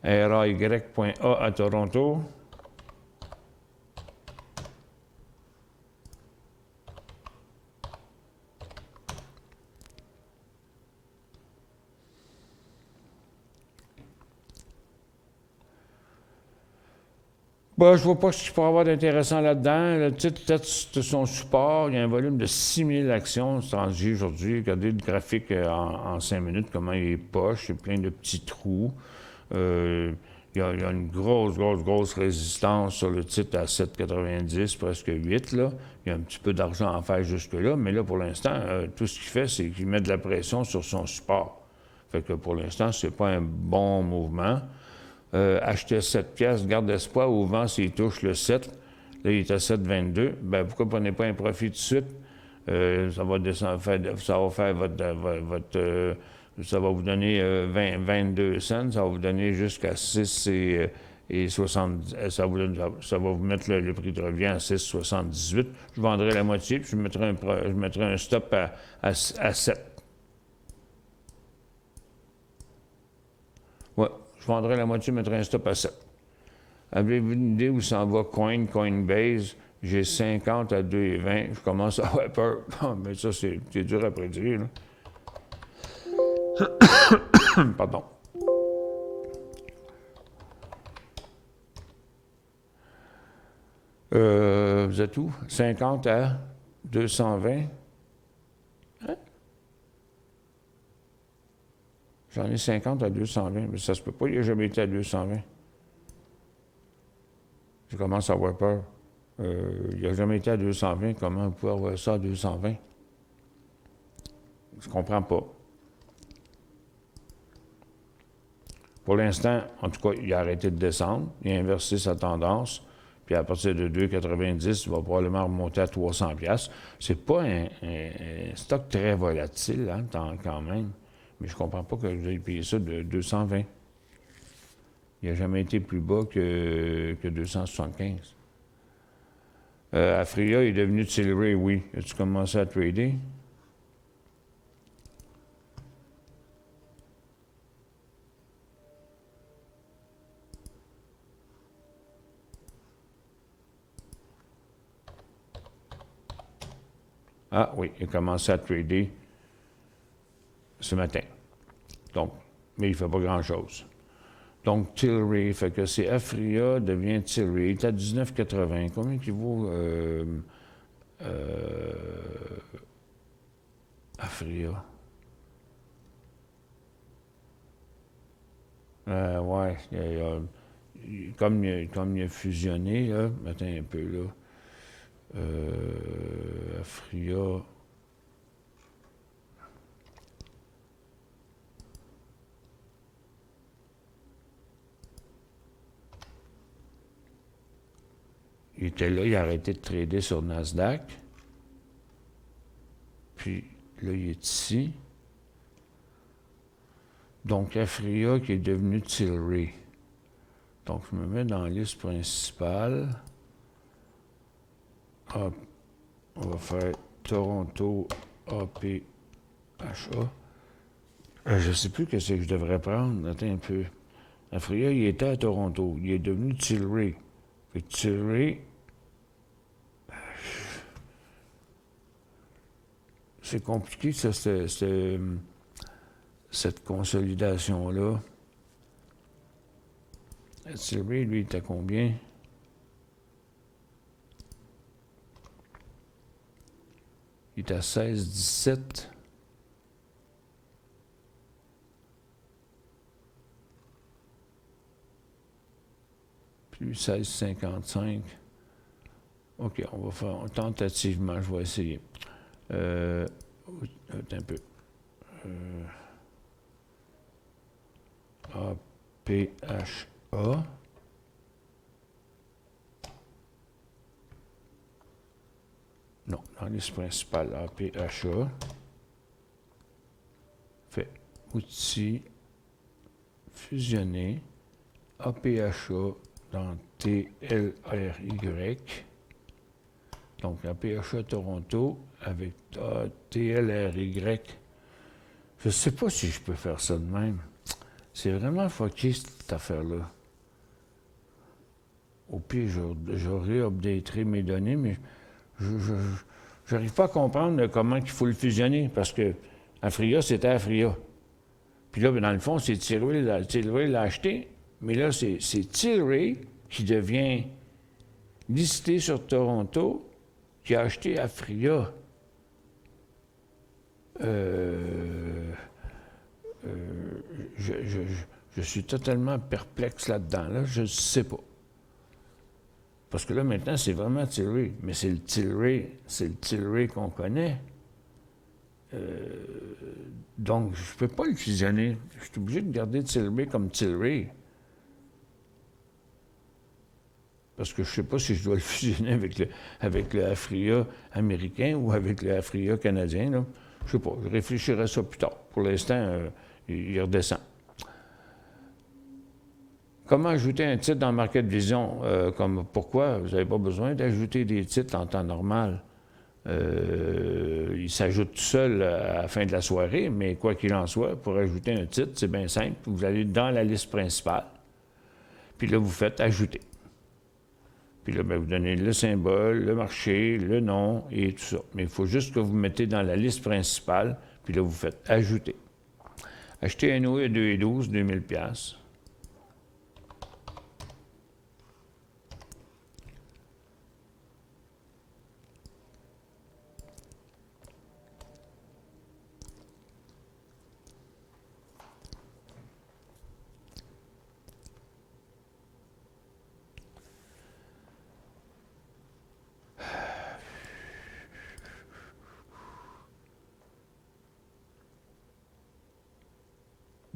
[SPEAKER 2] RAY.A à Toronto. Bon, je ne vois pas ce qu'il peut y avoir d'intéressant là-dedans. Le titre teste son support. Il y a un volume de 6000 actions transgées aujourd'hui. Regardez le graphique en 5 minutes, comment il est poche. Il y a plein de petits trous. Il y a une grosse résistance sur le titre à 7,90, presque 8. Là. Il y a un petit peu d'argent à faire jusque-là. Mais là, pour l'instant, tout ce qu'il fait, c'est qu'il met de la pression sur son support. Fait que pour l'instant, ce n'est pas un bon mouvement. Acheter 7 piastres, garde espoir au vent s'il touche le 7. Là, il est à 7,22. Ben, pourquoi vous ne prenez pas un profit tout de suite? Ça va descendre, ça va faire ça va vous donner 22 cents, ça va vous donner jusqu'à 6 et 70. Ça va vous mettre le prix de revient à 6,78. Je vendrai la moitié, puis je mettrai un stop à 7. Ouais. Je vendrai la moitié, je mettrai un stop à 7. Avez-vous une idée où s'en va Coinbase? J'ai 50 à 2,20. Je commence à avoir peur. Mais ça, c'est dur à prédire. Pardon. Vous êtes où? 50 à 220? Hein? J'en ai 50 à 220, mais ça se peut pas, il n'a jamais été à 220. Je commence à avoir peur. Il n'a jamais été à 220, comment on peut avoir ça à 220? Je ne comprends pas. Pour l'instant, en tout cas, il a arrêté de descendre, il a inversé sa tendance, puis à partir de 2,90, il va probablement remonter à 300 $. C'est pas un stock très volatile, hein, quand même. Mais je ne comprends pas que vous ayez payé ça de 220. Il n'a jamais été plus bas que 275. Afria est devenu Tilray, oui. As-tu commencé à trader? Ah oui, il a commencé à trader ce matin. Donc, mais il ne fait pas grand-chose. Donc, Tilray, fait que c'est Afria devient Tilray. Il est à 19,80. Combien qu'il vaut Afria? Ouais, comme il a fusionné, là, attends un peu, là. Afria. Il était là, il a arrêté de trader sur Nasdaq. Puis là, il est ici. Donc, Afria qui est devenu Tilray. Donc, je me mets dans la liste principale. Hop. On va faire Toronto APHA. Je ne sais plus ce que je devrais prendre. Attends un peu. Afria, il était à Toronto. Il est devenu Tilray. Fait que Tilray, c'est compliqué, ça, cette consolidation-là. Tilray, lui, il était combien? Il est à 16,17. Plus 16,55. OK, on va faire tentativement, je vais essayer. Attends un peu. APHA. Non, dans la liste principale, APHA. Fait outils fusionner. APHA dans TLRY. Donc, APHA Toronto avec TLRY. Je ne sais pas si je peux faire ça de même. C'est vraiment fucké, cette affaire-là. Au pire, j'aurais updaté mes données, mais je n'arrive pas à comprendre comment il faut le fusionner, parce que Afria, c'était Afria. Puis là, dans le fond, c'est Tilray l'a acheté, mais là, c'est Tilray qui devient listé sur Toronto, qui a acheté Afria. Je suis totalement perplexe là-dedans. Là, je ne sais pas. Parce que là, maintenant, c'est vraiment Tilray. Mais c'est le Tilray qu'on connaît. Donc, je ne peux pas le fusionner. Je suis obligé de garder Tilray comme Tilray. Parce que je ne sais pas si je dois le fusionner avec le Afria américain ou avec le Afria canadien. Là. Je ne sais pas. Je réfléchirai à ça plus tard. Pour l'instant, il redescend. Comment ajouter un titre dans Market Vision? Pourquoi? Vous n'avez pas besoin d'ajouter des titres en temps normal. Il s'ajoute tout seul à la fin de la soirée, mais quoi qu'il en soit, pour ajouter un titre, c'est bien simple. Vous allez dans la liste principale, puis là, vous faites « Ajouter ». Puis là, bien, vous donnez le symbole, le marché, le nom et tout ça. Mais il faut juste que vous mettez dans la liste principale, puis là, vous faites « Ajouter ». Acheter un OE à 2,12, 2000 $. «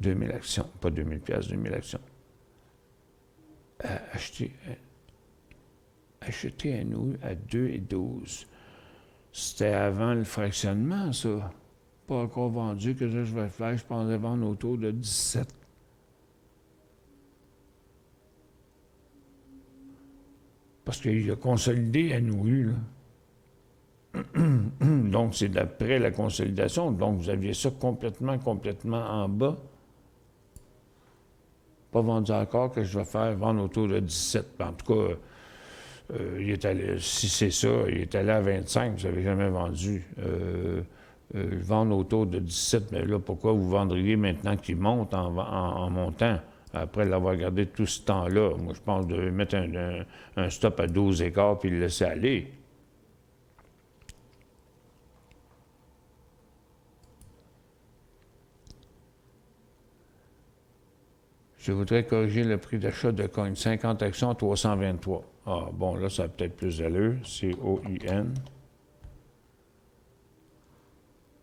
[SPEAKER 2] 2000 actions, pas 2000 $, 2000 actions. Acheter un OU à 2,12. C'était avant le fractionnement, ça. Pas encore vendu, que je vais faire. Je pensais vendre autour de 17. Parce qu'il a consolidé à OU, là. Donc, c'est d'après la consolidation. Donc, vous aviez ça complètement en bas. Pas vendu encore, que je vais faire vendre autour de 17. En tout cas, il est allé, si c'est ça, il est allé à 25, vous n'avez jamais vendu. Vendre autour de 17, mais là, pourquoi vous vendriez maintenant qu'il monte en montant, après l'avoir gardé tout ce temps-là? Moi, je pense de mettre un stop à 12 écarts puis le laisser aller. Je voudrais corriger le prix d'achat de Coin. 50 actions à 323. Ah, bon, là, ça a peut-être plus d'allure. COIN.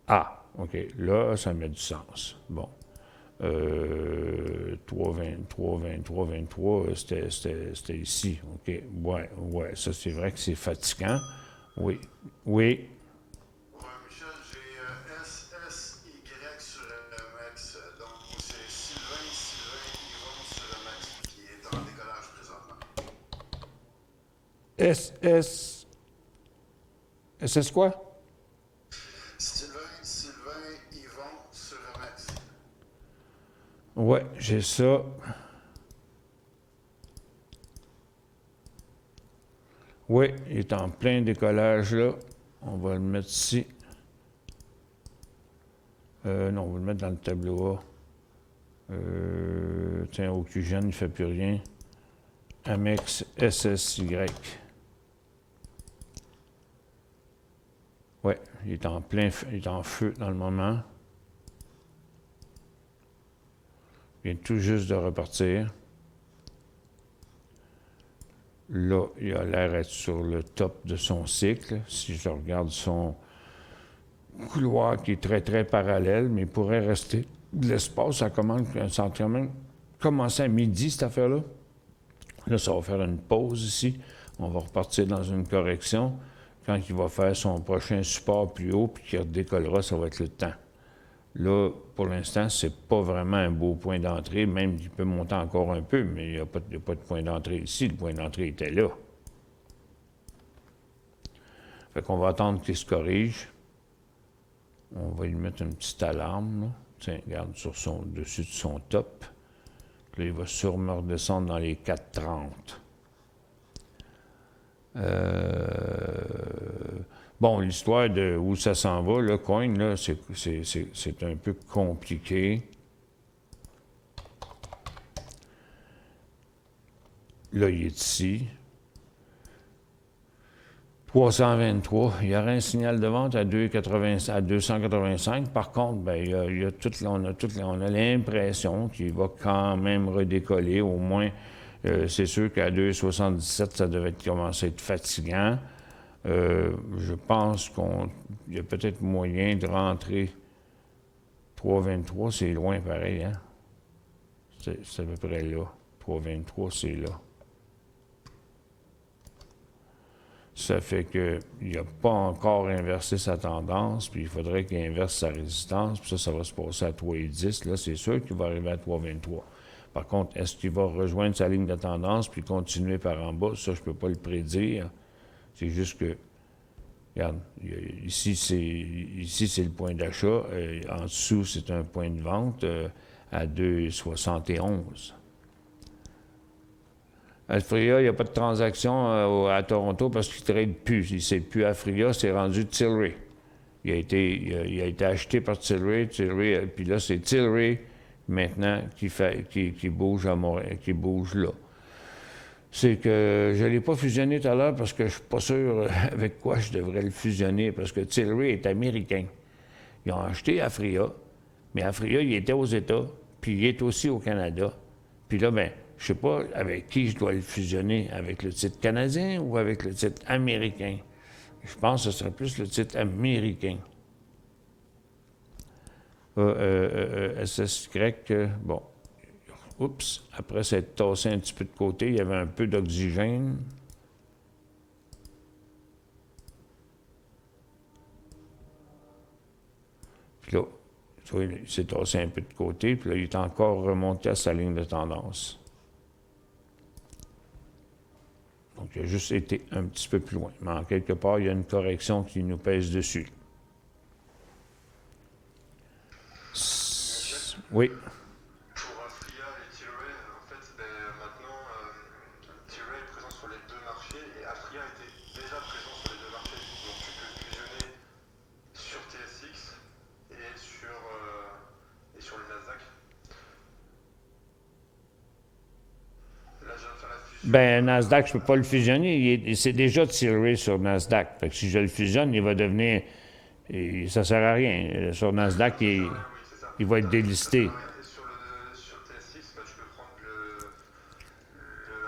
[SPEAKER 2] Ah, OK. Là, ça met du sens. Bon. 23, c'était ici. OK. Ouais, ça, c'est vrai que c'est fatigant. Oui.
[SPEAKER 3] Ouais, Michel, j'ai SSY sur le max. Donc, c'est Sylvain Yvon sur le max qui est en décollage présentement.
[SPEAKER 2] SS quoi?
[SPEAKER 3] Sylvain Yvon sur le max.
[SPEAKER 2] Ouais, j'ai ça. Oui, il est en plein décollage là. On va le mettre ici. Non, on va le mettre dans le tableau A. Tiens, Occugène, il ne fait plus rien. Amex SSY. Ouais, il est en il est en feu dans le moment. Il vient tout juste de repartir. Là, il a l'air d'être sur le top de son cycle. Si je regarde son couloir qui est très, très parallèle, mais il pourrait rester de l'espace. Ça commence quand même commencer à midi, cette affaire-là. Là, ça va faire une pause ici. On va repartir dans une correction. Quand il va faire son prochain support plus haut, puis qu'il redécollera, ça va être le temps. Là, pour l'instant, c'est pas vraiment un beau point d'entrée, même qu'il peut monter encore un peu, mais il n'y a pas de point d'entrée ici. Le point d'entrée était là. Fait qu'on va attendre qu'il se corrige. On va lui mettre une petite alarme, là. Tiens, regarde, dessus de son top. Là, il va sûrement redescendre dans les 4,30. Bon, l'histoire de où ça s'en va, le coin, là, c'est un peu compliqué. Là, il est ici. 323. Il y aurait un signal de vente à 285. Par contre, ben, on a l'impression qu'il va quand même redécoller. Au moins, c'est sûr qu'à 2,77, ça devait commencer à être fatigant. Je pense qu'il y a peut-être moyen de rentrer 3,23, c'est loin pareil, hein? C'est à peu près là. 3,23, c'est là. Ça fait qu'il n'a pas encore inversé sa tendance, puis il faudrait qu'il inverse sa résistance, puis ça va se passer à 3,10. Là, c'est sûr qu'il va arriver à 3,23. Par contre, est-ce qu'il va rejoindre sa ligne de tendance puis continuer par en bas? Ça, je ne peux pas le prédire. C'est juste que, regarde, ici, c'est le point d'achat. En dessous, c'est un point de vente à 2,71. Aphria, il n'y a pas de transaction à Toronto parce qu'il ne trade plus. C'est plus Aphria, c'est rendu Tilray. Il a été acheté par Tilray, puis là, c'est Tilray maintenant qui bouge à Montréal, qui bouge là. C'est que je ne l'ai pas fusionné tout à l'heure parce que je ne suis pas sûr avec quoi je devrais le fusionner, parce que Tilray est américain. Ils ont acheté Aphria, mais Aphria, il était aux États, puis il est aussi au Canada. Puis là, ben, je ne sais pas avec qui je dois le fusionner, avec le titre canadien ou avec le titre américain. Je pense que ce serait plus le titre américain. SSY, bon. Oups, après s'être tassé un petit peu de côté, il y avait un peu d'oxygène. Puis là, il s'est tassé un peu de côté, puis là, il est encore remonté à sa ligne de tendance. Donc, il a juste été un petit peu plus loin. Mais en quelque part, il y a une correction qui nous pèse dessus. Oui.
[SPEAKER 3] Pour Aphria et Tilray, en fait, maintenant, Tilray est présent sur les deux marchés et Aphria était déjà présent sur les deux marchés. Donc tu peux fusionner sur TSX et sur le Nasdaq. Là, je viens de faire la fusion.
[SPEAKER 2] Ben, Nasdaq, je ne peux pas le fusionner. C'est déjà Tilray sur Nasdaq. Fait que si je le fusionne, il va devenir... ça ne sert à rien. Sur Nasdaq, il va être délisté.
[SPEAKER 3] Sur TSX, bah, tu peux prendre le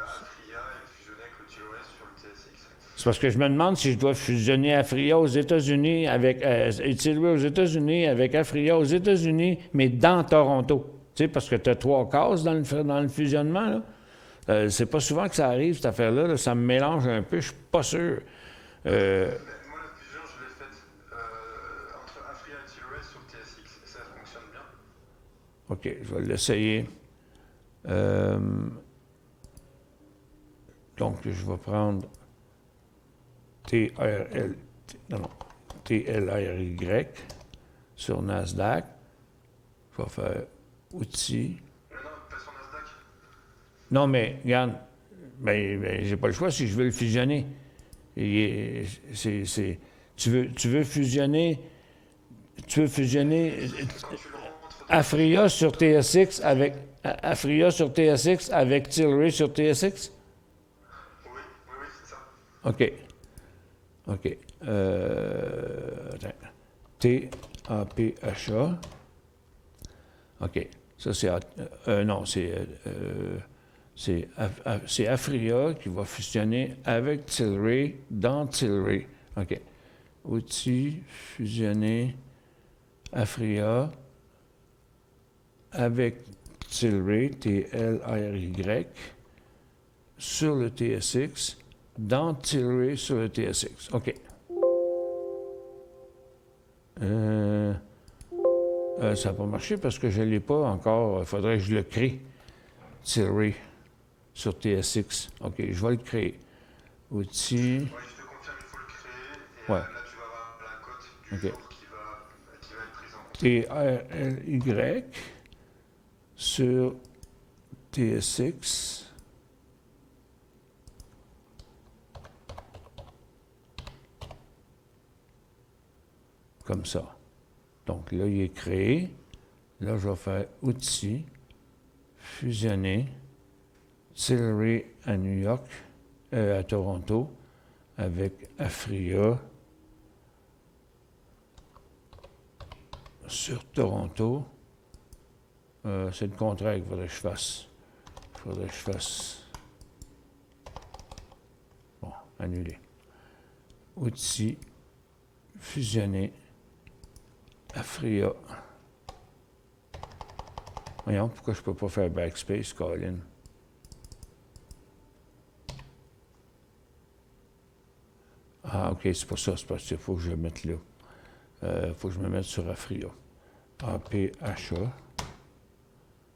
[SPEAKER 3] Aphria et le fusionner avec le Tilray sur le TSX.
[SPEAKER 2] C'est parce que je me demande si je dois fusionner Aphria aux États-Unis avec Tilray aux États-Unis avec Aphria aux États-Unis, mais dans Toronto. Tu sais, parce que tu as 3 cases dans le fusionnement, là. C'est pas souvent que ça arrive, cette affaire-là. Là. Ça me mélange un peu, je suis pas sûr.
[SPEAKER 3] Moi, la fusion, je l'ai faite entre Aphria et Tilray sur TSX. Ça fonctionne bien.
[SPEAKER 2] OK, je vais l'essayer. Donc, je vais prendre TLRY sur Nasdaq. Je vais faire outils.
[SPEAKER 3] Non, pas sur Nasdaq.
[SPEAKER 2] Non, mais regarde, j'ai pas le choix si je veux le fusionner. Tu veux fusionner Aphria sur TSX avec Tilray sur TSX? OK. OK. Attends. T-A-P-H-A. OK. Ça, c'est... non, c'est Aphria qui va fusionner avec Tilray dans Tilray. OK. Outils, fusionner Aphria avec Tilray, T-L-R-Y, sur le TSX, dans Tilray sur le TSX. OK. Ça n'a pas marché parce que je ne l'ai pas encore. Il faudrait que je le crée. Tilray sur TSX. OK, je vais le créer. Outils.
[SPEAKER 3] Oui, je te confirme, il faut le créer. Et
[SPEAKER 2] Ouais.
[SPEAKER 3] là, tu vas avoir la cote du
[SPEAKER 2] OK.
[SPEAKER 3] jour qui va être présente.
[SPEAKER 2] T-R-L-Y sur TSX. Comme ça. Donc là, il est créé. Là, je vais faire Outils, fusionner, Tilray à New York, à Toronto, avec Aphria sur Toronto. C'est le contraire qu'il faudrait que je fasse. Il faudrait que je fasse... Bon, annuler. Outils, fusionner, Aphria. Voyons, pourquoi je ne peux pas faire backspace, Colin? Ah, OK, c'est pour ça, c'est parce qu'il faut que je le mette là. Il faut que je me mette sur Aphria. A-P-H-A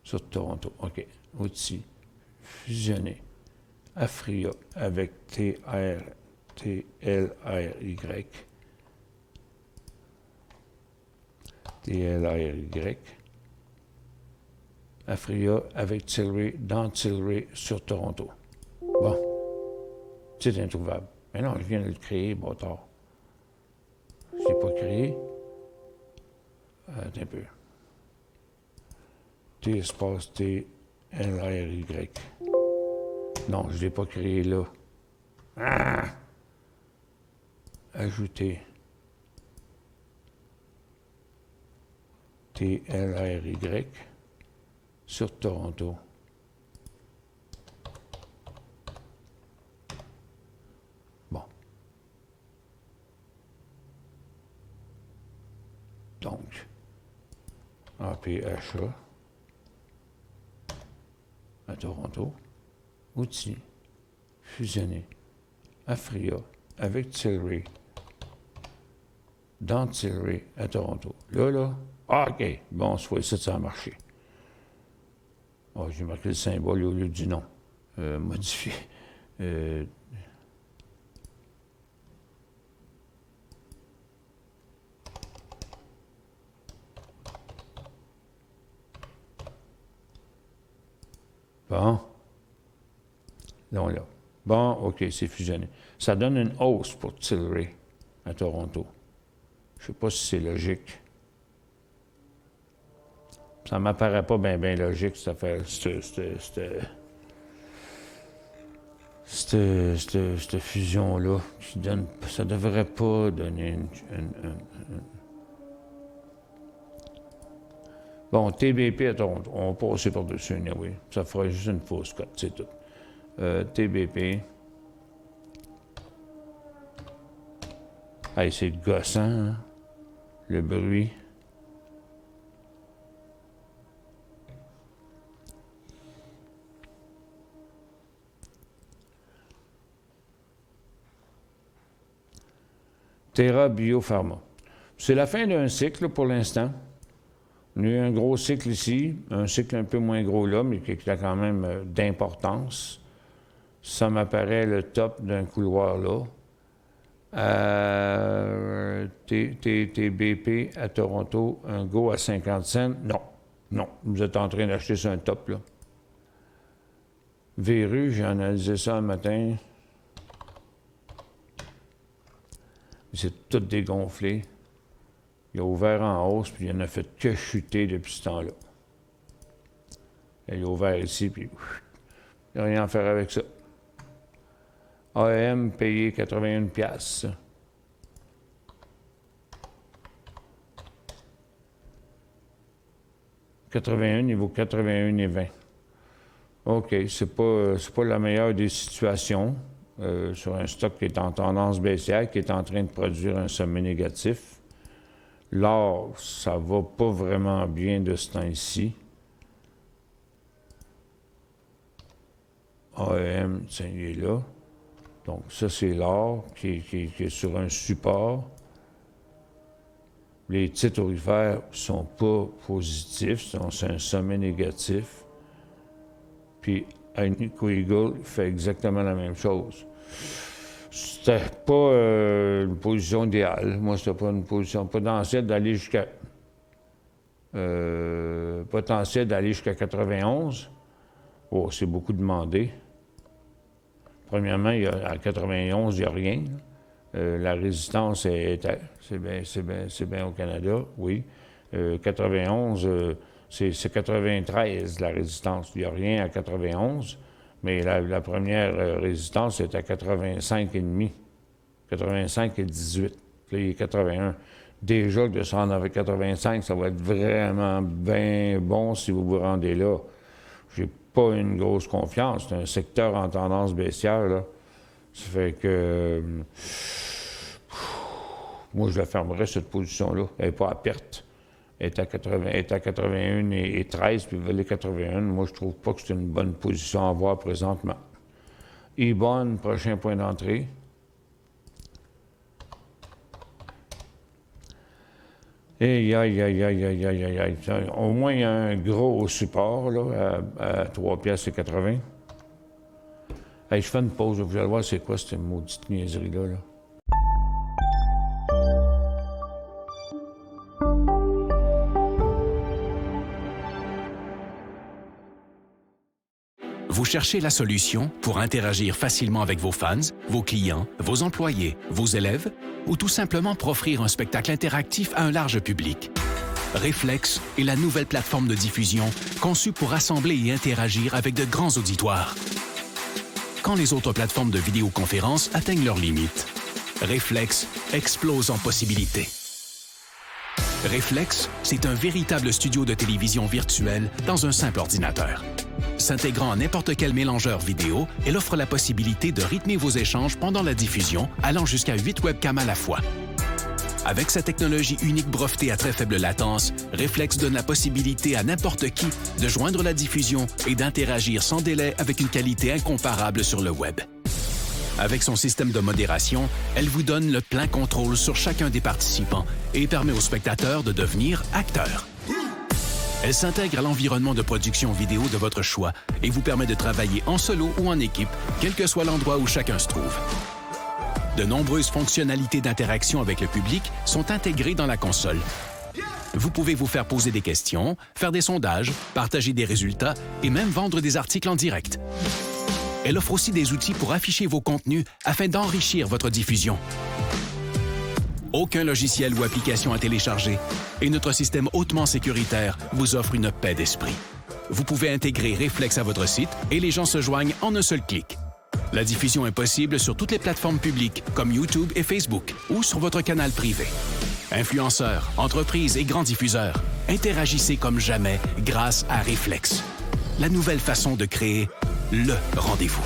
[SPEAKER 2] sur Toronto. OK. Outils. Fusionner. Aphria avec T-L-R-Y. T-L-R-Y. Aphria avec Tilray dans Tilray sur Toronto. Bon. C'est introuvable. Mais non, je viens de le créer, bâtard. Je ne l'ai pas créé. Attends un peu. T espace T L R Y. Non, je ne l'ai pas créé là. Ah! Ajouter. T L R Y sur Toronto. Bon. Donc, APHA à Toronto, outils, fusionner, Aphria avec Tilray, dans Tilray à Toronto. Là, OK, bon, soit ici, ça a marché. Oh, j'ai marqué le symbole au lieu du nom. Modifier. Bon. Là. Bon, OK, c'est fusionné. Ça donne une hausse pour Tilray à Toronto. Je ne sais pas si c'est logique. Ça ne m'apparaît pas bien logique, cette affaire, cette fusion-là. Ça ne devrait pas donner une... Bon, TBP à Toronto, on va passer par-dessus, oui. Ça fera juste une fausse cote, c'est tout. TBP. Hey, c'est gossant, hein? Le bruit. Terra Biopharma. C'est la fin d'un cycle pour l'instant. On a eu un gros cycle ici, un cycle un peu moins gros là, mais qui a quand même d'importance. Ça m'apparaît le top d'un couloir là. TBP à Toronto, un go à 50 cents. Non, vous êtes en train d'acheter sur un top là. Verru, j'ai analysé ça un matin. C'est tout dégonflé. Il a ouvert en hausse, puis il en a fait que chuter depuis ce temps-là. Il a ouvert ici, puis il n'y a rien à faire avec ça. AEM payé 81 piastres. Il vaut 81,20. OK, c'est pas la meilleure des situations sur un stock qui est en tendance baissière, qui est en train de produire un sommet négatif. L'or, ça va pas vraiment bien de ce temps-ci. AEM, tiens, il est là. Donc, ça, c'est l'or qui est sur un support. Les titres aurifères ne sont pas positifs, c'est un sommet négatif. Puis, Agnico Eagle fait exactement la même chose. C'était pas une position idéale. Moi, c'était pas une position potentielle d'aller jusqu'à 91. Oh, c'est beaucoup demandé. Premièrement, à 91, il n'y a rien. La résistance c'est bien au Canada, oui. 91, c'est 93, la résistance. Il n'y a rien à 91, mais la première résistance est à 85,5. 85 et 18. Là, il est 81. Déjà que de se rendre avec 85, ça va être vraiment bien bon si vous vous rendez là. J'ai pas une grosse confiance. C'est un secteur en tendance baissière, là. Ça fait que... moi, je la fermerais, cette position-là. Elle n'est pas à perte. Elle est à 81 et 13, puis les 81. Moi, je trouve pas que c'est une bonne position à avoir présentement. Ebon, prochain point d'entrée. Aïe. Au moins, il y a un gros support, là, à 3 piastres et 80. Hey, je fais une pause, vous allez voir c'est quoi cette maudite niaiserie-là, là.
[SPEAKER 1] Vous cherchez la solution pour interagir facilement avec vos fans, vos clients, vos employés, vos élèves ou tout simplement pour offrir un spectacle interactif à un large public. Reflex est la nouvelle plateforme de diffusion conçue pour rassembler et interagir avec de grands auditoires. Quand les autres plateformes de vidéoconférence atteignent leurs limites, Reflex explose en possibilités. Reflex, c'est un véritable studio de télévision virtuelle dans un simple ordinateur. S'intégrant à n'importe quel mélangeur vidéo, elle offre la possibilité de rythmer vos échanges pendant la diffusion, allant jusqu'à 8 webcams à la fois. Avec sa technologie unique brevetée à très faible latence, Reflex donne la possibilité à n'importe qui de joindre la diffusion et d'interagir sans délai avec une qualité incomparable sur le web. Avec son système de modération, elle vous donne le plein contrôle sur chacun des participants et permet aux spectateurs de devenir acteurs. Elle s'intègre à l'environnement de production vidéo de votre choix et vous permet de travailler en solo ou en équipe, quel que soit l'endroit où chacun se trouve. De nombreuses fonctionnalités d'interaction avec le public sont intégrées dans la console. Vous pouvez vous faire poser des questions, faire des sondages, partager des résultats et même vendre des articles en direct. Elle offre aussi des outils pour afficher vos contenus afin d'enrichir votre diffusion. Aucun logiciel ou application à télécharger et notre système hautement sécuritaire vous offre une paix d'esprit. Vous pouvez intégrer Reflex à votre site et les gens se joignent en un seul clic. La diffusion est possible sur toutes les plateformes publiques comme YouTube et Facebook ou sur votre canal privé. Influenceurs, entreprises et grands diffuseurs, interagissez comme jamais grâce à Reflex. La nouvelle façon de créer le rendez-vous.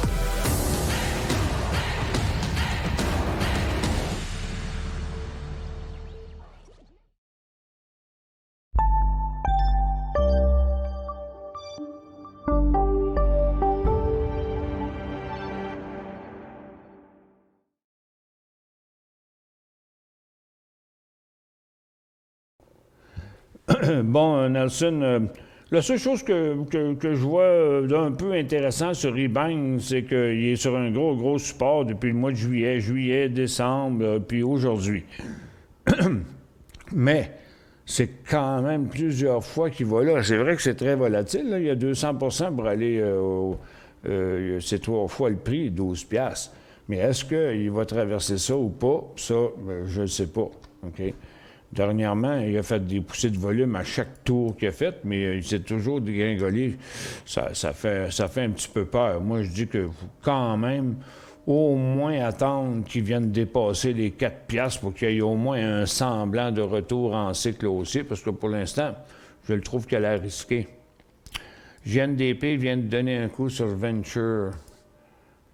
[SPEAKER 2] Bon, Nelson, la seule chose que je vois d'un peu intéressant sur eBank, c'est qu'il est sur un gros support depuis le mois de juillet, décembre, puis aujourd'hui. Mais c'est quand même plusieurs fois qu'il va là. C'est vrai que c'est très volatile, là. Il y a 200% pour aller c'est 3 fois le prix, 12 piastres. Mais est-ce qu'il va traverser ça ou pas? Ça, je ne sais pas. OK? Dernièrement, il a fait des poussées de volume à chaque tour qu'il a fait, mais il s'est toujours dégringolé. Ça fait un petit peu peur. Moi, je dis que quand même, au moins attendre qu'ils viennent dépasser les 4 piastres pour qu'il y ait au moins un semblant de retour en cycle haussier, parce que pour l'instant, je le trouve qu'elle a risqué. GNDP vient de donner un coup sur Venture.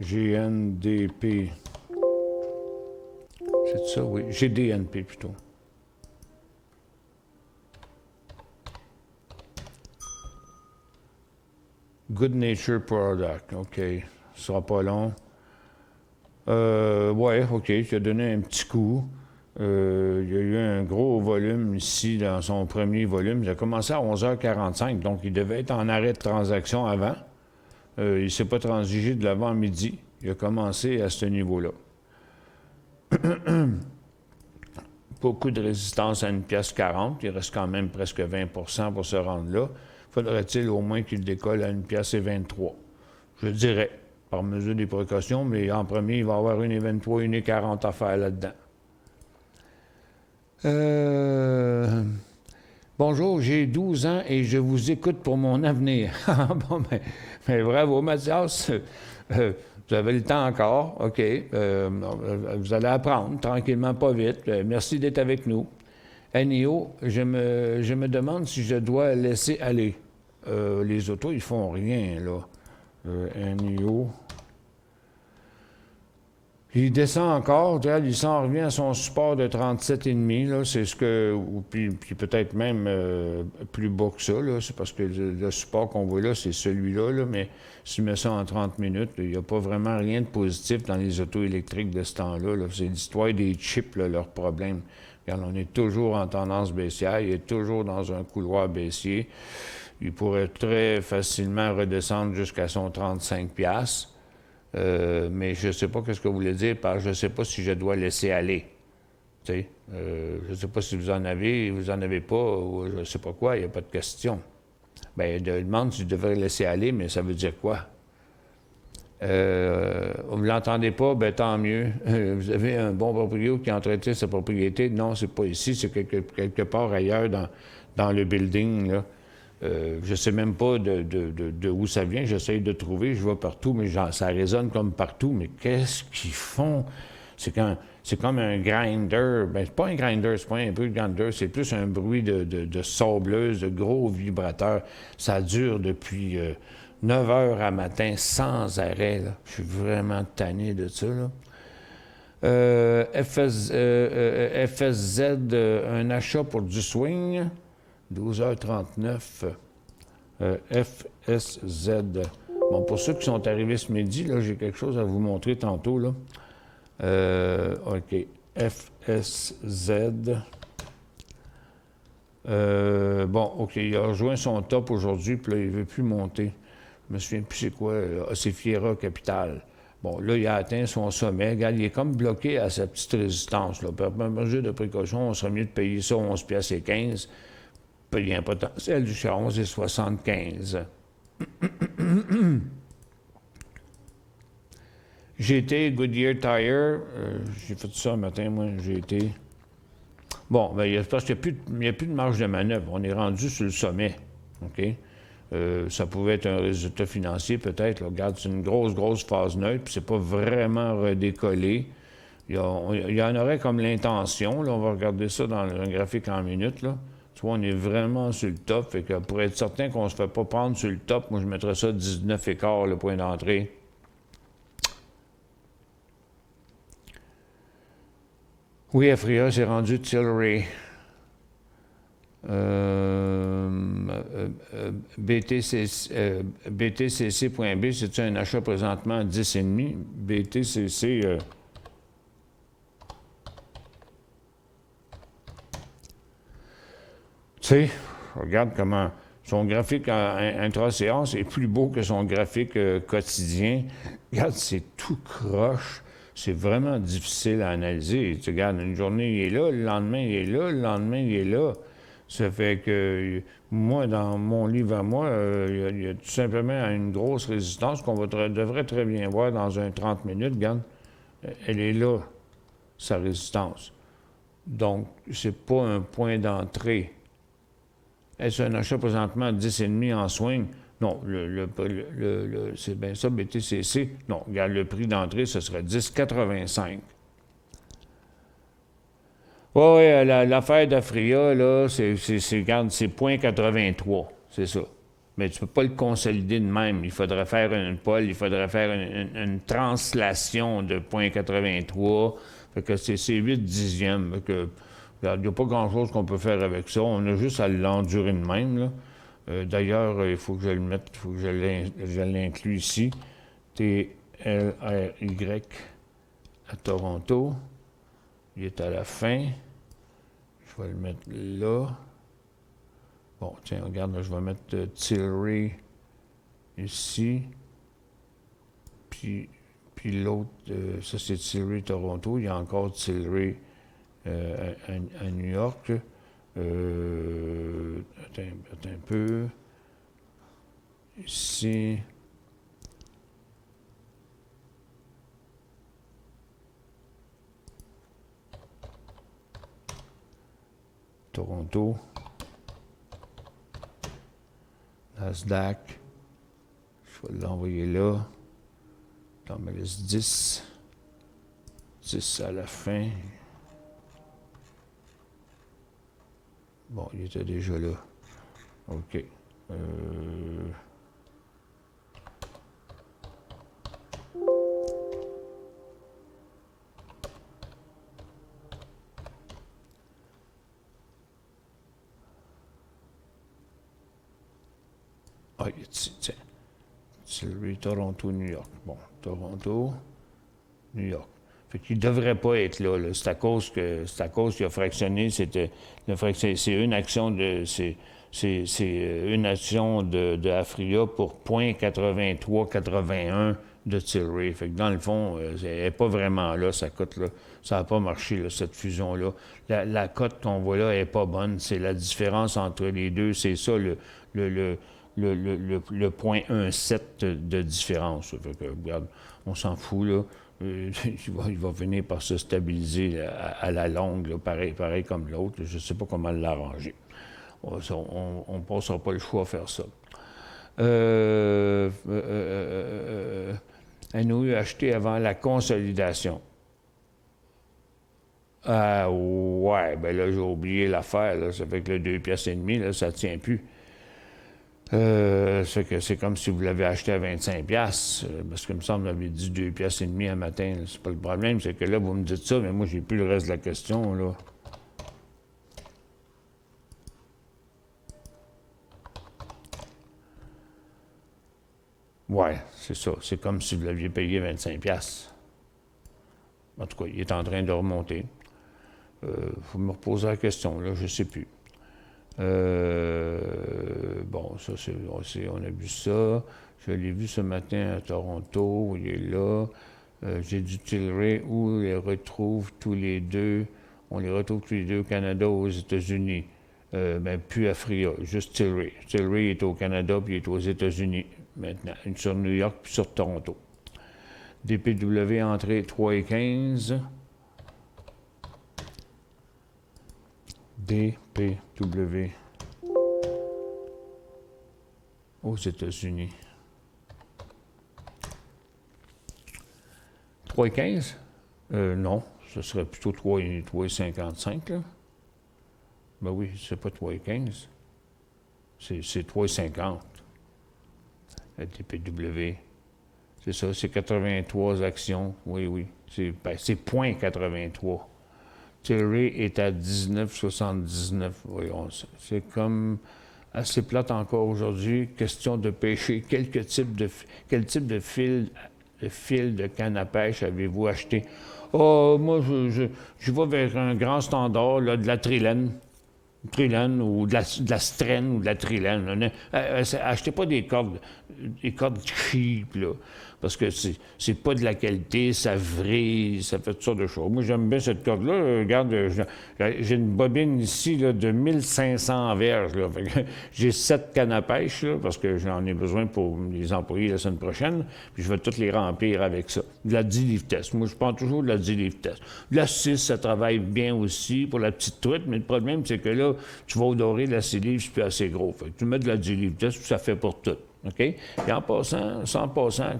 [SPEAKER 2] GNDP. C'est ça, oui. GDNP plutôt. Good Nature Product. OK. Ce sera pas long. Ouais, OK. Il a donné un petit coup. Il y a eu un gros volume ici dans son premier volume. Il a commencé à 11h45, donc il devait être en arrêt de transaction avant. Il ne s'est pas transigé de l'avant à midi. Il a commencé à ce niveau-là. Beaucoup de résistance à 1,40 $. Il reste quand même presque 20 pour se rendre là. Faudrait-il au moins qu'il décolle à 1,23 $? Je dirais, par mesure des précautions, mais en premier, il va y avoir 1,23 $, 1,40 $ à faire là-dedans. Bonjour, j'ai 12 ans et je vous écoute pour mon avenir. Bon, ben, bravo, Mathias. Vous avez le temps encore. OK. Vous allez apprendre tranquillement, pas vite. Merci d'être avec nous. NIO, je me demande si je dois laisser aller. Les autos, ils font rien, là. NIO. Il descend encore, il s'en revient à son support de 37,5, là, c'est ce que, puis peut-être même plus bas que ça, là, c'est parce que le support qu'on voit là, c'est celui-là, là, mais si je mets ça en 30 minutes, il n'y a pas vraiment rien de positif dans les autos électriques de ce temps-là, là. C'est l'histoire des chips, là, leur problème. Regarde, on est toujours en tendance baissière, il est toujours dans un couloir baissier. Il pourrait très facilement redescendre jusqu'à son 35 $. Mais je ne sais pas ce que vous voulez dire par je ne sais pas si je dois laisser aller. Je ne sais pas si vous en avez pas, ou je ne sais pas quoi, il n'y a pas de question. Bien, il demande si je devrais laisser aller, mais ça veut dire quoi? Vous ne l'entendez pas, bien tant mieux. Vous avez un bon propriétaire qui entretient sa propriété. Non, c'est pas ici, c'est quelque part ailleurs dans le building, là. Je ne sais même pas de où ça vient. J'essaye de trouver. Je vois partout, mais ça résonne comme partout. Mais qu'est-ce qu'ils font? C'est comme un grinder. Ben, c'est pas un grinder, c'est pas un bruit de grinder. C'est plus un bruit de sableuse, de gros vibrateurs. Ça dure depuis 9 heures à matin sans arrêt, là. Je suis vraiment tanné de ça, là. FSZ, un achat pour du swing. 12h39, FSZ. Bon, pour ceux qui sont arrivés ce midi, là, j'ai quelque chose à vous montrer tantôt, là. OK, FSZ. Bon, OK, il a rejoint son top aujourd'hui, puis là, il ne veut plus monter. Je me souviens plus c'est quoi, c'est Fiera Capital. Bon, là, il a atteint son sommet. Regarde, il est comme bloqué à sa petite résistance, là. Par mesure de précaution, on serait mieux de payer ça 11,15 $. Il y a un potentiel jusqu'à 11,75 $. GT, Goodyear Tire, j'ai fait ça un matin, moi, GT. Bon, bien, parce qu'il n'y a plus de marge de manœuvre. On est rendu sur le sommet. OK? Ça pouvait être un résultat financier, peut-être. Là. Regarde, c'est une grosse phase neutre, puis c'est pas vraiment redécollé. Il y en aurait comme l'intention. Là, on va regarder ça dans un graphique en minutes, là. Tu vois, on est vraiment sur le top. Fait que pour être certain qu'on ne se fait pas prendre sur le top, moi, je mettrais ça 19,15 le point d'entrée. Oui, Afria, c'est rendu Tillery. BTCC.B, c'est-tu un achat présentement à 10,5? BTCC... Tu sais, regarde comment son graphique intra-séance est plus beau que son graphique quotidien. Regarde, c'est tout croche. C'est vraiment difficile à analyser. Tu regardes, une journée, il est là, le lendemain, il est là, le lendemain, il est là. Ça fait que, moi, dans mon livre à moi, il y a tout simplement une grosse résistance qu'on devrait très bien voir dans un 30 minutes. Regarde, elle est là, sa résistance. Donc, c'est pas un point d'entrée. Est-ce un achat présentement à 10,5 en swing? Non, c'est bien ça, BTCC. Non, regarde, le prix d'entrée, ce serait 10,85. Oui, l'affaire d'Afria, là, regarde, c'est 0,83, c'est ça. Mais tu ne peux pas le consolider de même. Il faudrait faire il faudrait faire une translation de 0,83. Fait que c'est 8 dixièmes. Fait que, regarde, il n'y a pas grand-chose qu'on peut faire avec ça. On a juste à l'endurer de même, là. D'ailleurs, il faut que je le mette, il faut que je l'inclue ici. TLRY à Toronto. Il est à la fin. Je vais le mettre là. Bon, tiens, regarde, là, je vais mettre Tilray ici. Puis l'autre, ça c'est Tilray Toronto. Il y a encore Tilray à New York. Attends un peu. Ici. Toronto. Nasdaq. Je vais l'envoyer là. Dans ma liste 10. 10 à la fin. Bon, il était déjà là. OK. Ah, il est ici, tiens. C'est lui, Toronto, New York. Bon, Toronto, New York. Fait qu'il ne devrait pas être là. C'est à cause qu'il a fractionné. C'est une action une action de Afria pour 0,8381 de Tilray. Fait que dans le fond, elle n'est pas vraiment là, sa cote là. Ça n'a pas marché, là, cette fusion-là. La cote qu'on voit là n'est pas bonne. C'est la différence entre les deux. C'est ça, le 0,17 de différence. Fait que, regarde, on s'en fout, là. Il va venir par se stabiliser à la longue, là, pareil comme l'autre. Je ne sais pas comment l'arranger. On ne passera pas le choix à faire ça. NOU acheté avant la consolidation. Ah ouais, ben là, j'ai oublié l'affaire. Là. Ça fait que le 2,5 piastres, là, ça ne tient plus. C'est comme si vous l'avez acheté à 25 piastres, parce que il me semble que vous avez dit 2,5 piastres un matin. C'est pas le problème, c'est que là, vous me dites ça, mais moi, j'ai plus le reste de la question, là. Ouais, c'est ça. C'est comme si vous l'aviez payé 25 piastres. En tout cas, il est en train de remonter. Faut me reposer la question, là, je ne sais plus. Bon, ça, on a vu ça. Je l'ai vu ce matin à Toronto, il est là. J'ai du Tilray où on les retrouve tous les deux. On les retrouve tous les deux au Canada, aux États-Unis. Ben, plus Afria, juste Tilray. Tilray est au Canada puis il est aux États-Unis maintenant. Une sur New York puis sur Toronto. DPW entrée 3,15. DPW aux États-Unis. 3,15? Non, ce serait plutôt 3,55, là. Ben oui, c'est pas 3,15. C'est 3,50. La DPW. C'est ça, c'est 83 actions. Oui. C'est 0,83. Tilray est à 19,79. Voyons, c'est comme assez plate encore aujourd'hui. Question de pêcher. Quel type de fil de canne à pêche avez-vous acheté? Oh, moi, je vais vers un grand standard, là, de la trilène. Ou de la stren ou de la trilène. Achetez pas des cordes cheap, là, parce que c'est pas de la qualité, ça vrille, ça fait toutes sortes de choses. Moi, j'aime bien cette corde-là. Regarde, j'ai une bobine ici là, de 1500 verges. Là. J'ai 7 cannes à pêche, là, parce que j'en ai besoin pour les employés la semaine prochaine, puis je vais toutes les remplir avec ça. De la 10 livres test. Moi, je prends toujours de la 10 livres test. De la 6, ça travaille bien aussi pour la petite truite, mais le problème, c'est que là, tu vas odorer de la 6 livres, c'est plus assez gros. Fait que tu mets de la 10 livres test, puis ça fait pour tout. OK? Puis en passant,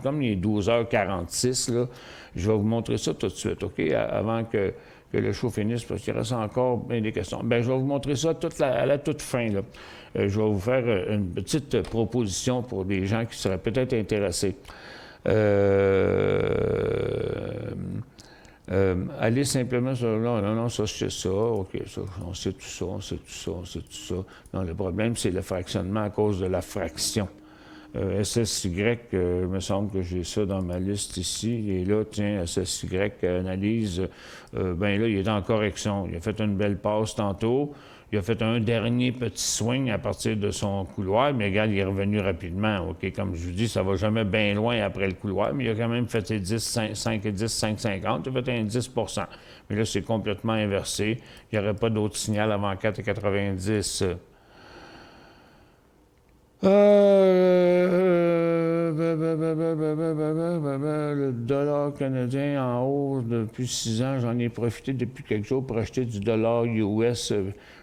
[SPEAKER 2] comme il est 12h46, là, je vais vous montrer ça tout de suite, OK? Avant que le show finisse, parce qu'il reste encore bien des questions. Bien, je vais vous montrer ça à la toute fin, là. Je vais vous faire une petite proposition pour des gens qui seraient peut-être intéressés. Allez simplement sur... Non, ça, c'est ça. OK, ça, on sait tout ça, on sait tout ça, on sait tout ça. Non, le problème, c'est le fractionnement à cause de la fraction. SSY, il me semble que j'ai ça dans ma liste ici. Et là, tiens, SSY analyse, bien là, il est en correction. Il a fait une belle passe tantôt. Il a fait un dernier petit swing à partir de son couloir, mais regarde, il est revenu rapidement. OK, comme je vous dis, ça va jamais bien loin après le couloir, mais il a quand même fait ses 10, 5 et 10, 5,50. Il a fait un 10 Mais là, c'est complètement inversé. Il n'y aurait pas d'autre signal avant 4,90. Le dollar canadien en hausse depuis 6 ans. J'en ai profité depuis quelques jours pour acheter du dollar US.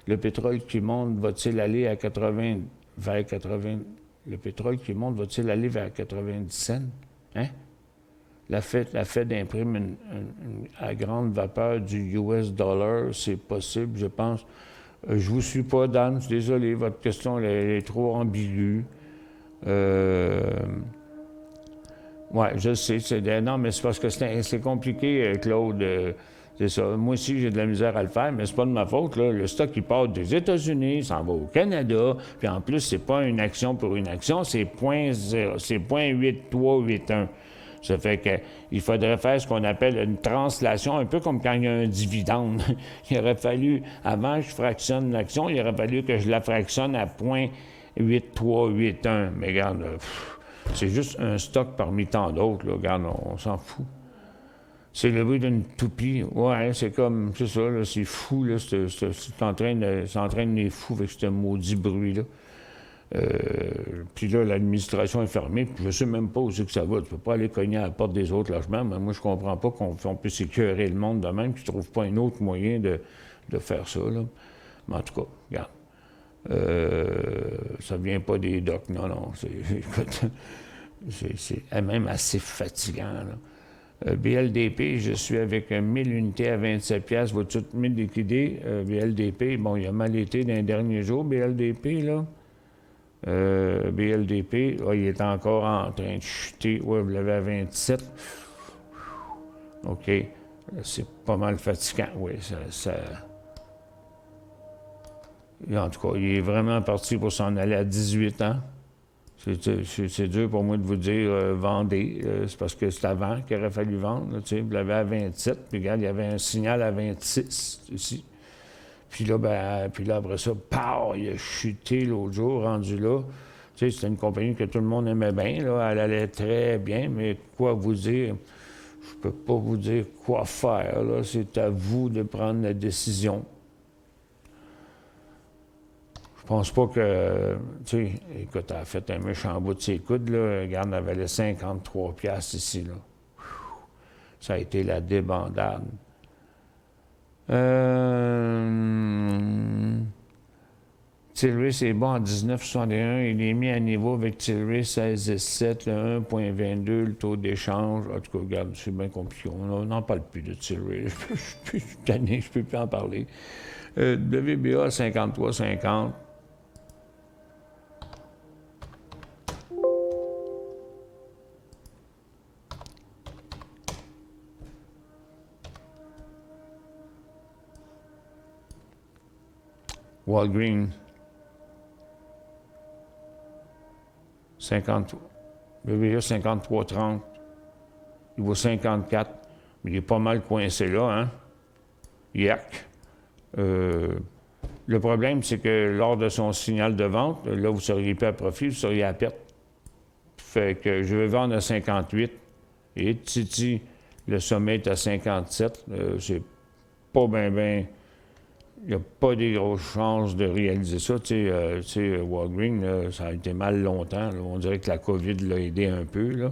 [SPEAKER 2] Le pétrole qui monte, va-t-il aller à 80, vers 80... Le pétrole qui monte, va-t-il aller vers 90 cents? Hein? La Fed imprime à grande vapeur du US dollar. C'est possible, je pense. Je vous suis pas, Dan. Je suis désolé. Votre question elle est trop ambiguë. Oui, je sais. Non, mais c'est parce que c'est compliqué, Claude. C'est ça. Moi aussi, j'ai de la misère à le faire, mais c'est pas de ma faute. Là. Le stock, il part des États-Unis, il s'en va au Canada, puis en plus, c'est pas une action pour une action, c'est 0.8381. Ça fait qu'il faudrait faire ce qu'on appelle une translation, un peu comme quand il y a un dividende. Il aurait fallu, avant que je fractionne l'action, il aurait fallu que je la fractionne à 0.8381. Mais regarde, c'est juste un stock parmi tant d'autres. Là. Regarde, on s'en fout. C'est le bruit d'une toupie. Ouais, c'est comme, c'est ça, là, c'est fou. Là, c'est en train de les fous avec ce maudit bruit-là. Puis là, l'administration est fermée, puis je sais même pas où c'est que ça va. Tu peux pas aller cogner à la porte des autres logements, mais moi, je comprends pas qu'on puisse écœurer le monde de même, qu'ils ne trouvent pas un autre moyen de faire ça, là. Mais en tout cas, regarde. Ça vient pas des docs, non. C'est même assez fatigant, là. BLDP, je suis avec 1000 unités à 27 $. Va tout me liquider. BLDP, bon, il a mal été dans les derniers jours, BLDP, là. BLDP, il est encore en train de chuter. Oui, vous l'avez à 27. OK. C'est pas mal fatigant. Oui, ça... En tout cas, il est vraiment parti pour s'en aller à 18 ans. C'est dur pour moi de vous dire vendez. C'est parce que c'est avant qu'il aurait fallu vendre. Là, vous l'avez à 27. Puis regarde, il y avait un signal à 26 ici. Puis là, après ça, pow, il a chuté l'autre jour, rendu là. Tu sais, c'était une compagnie que tout le monde aimait bien, là. Elle allait très bien, mais quoi vous dire? Je peux pas vous dire quoi faire, là. C'est à vous de prendre la décision. Je pense pas que... Tu sais, écoute, elle a fait un méchant bout de ses coudes, là. Regarde, elle valait 53 $ ici, là. Ça a été la débandade. Tilray, c'est bon en 1961. Il est mis à niveau avec Tilray 16,7, le 1,22, le taux d'échange. En tout cas, regarde, c'est bien compliqué. On n'en parle plus de Tilray. Je suis tanné, je ne peux plus en parler. WBA 53,50. Walgreens, 50, BBA 53,30. Il vaut 54, mais il est pas mal coincé là, hein? Yak. Le problème, c'est que lors de son signal de vente, là, vous seriez plus à profit, vous seriez à perte. Fait que je vais vendre à 58. Et Titi, le sommet est à 57. C'est pas bien. Il n'y a pas des grosses chances de réaliser ça. Tu sais, Walgreens, là, ça a été mal longtemps. Là. On dirait que la COVID l'a aidé un peu. Là.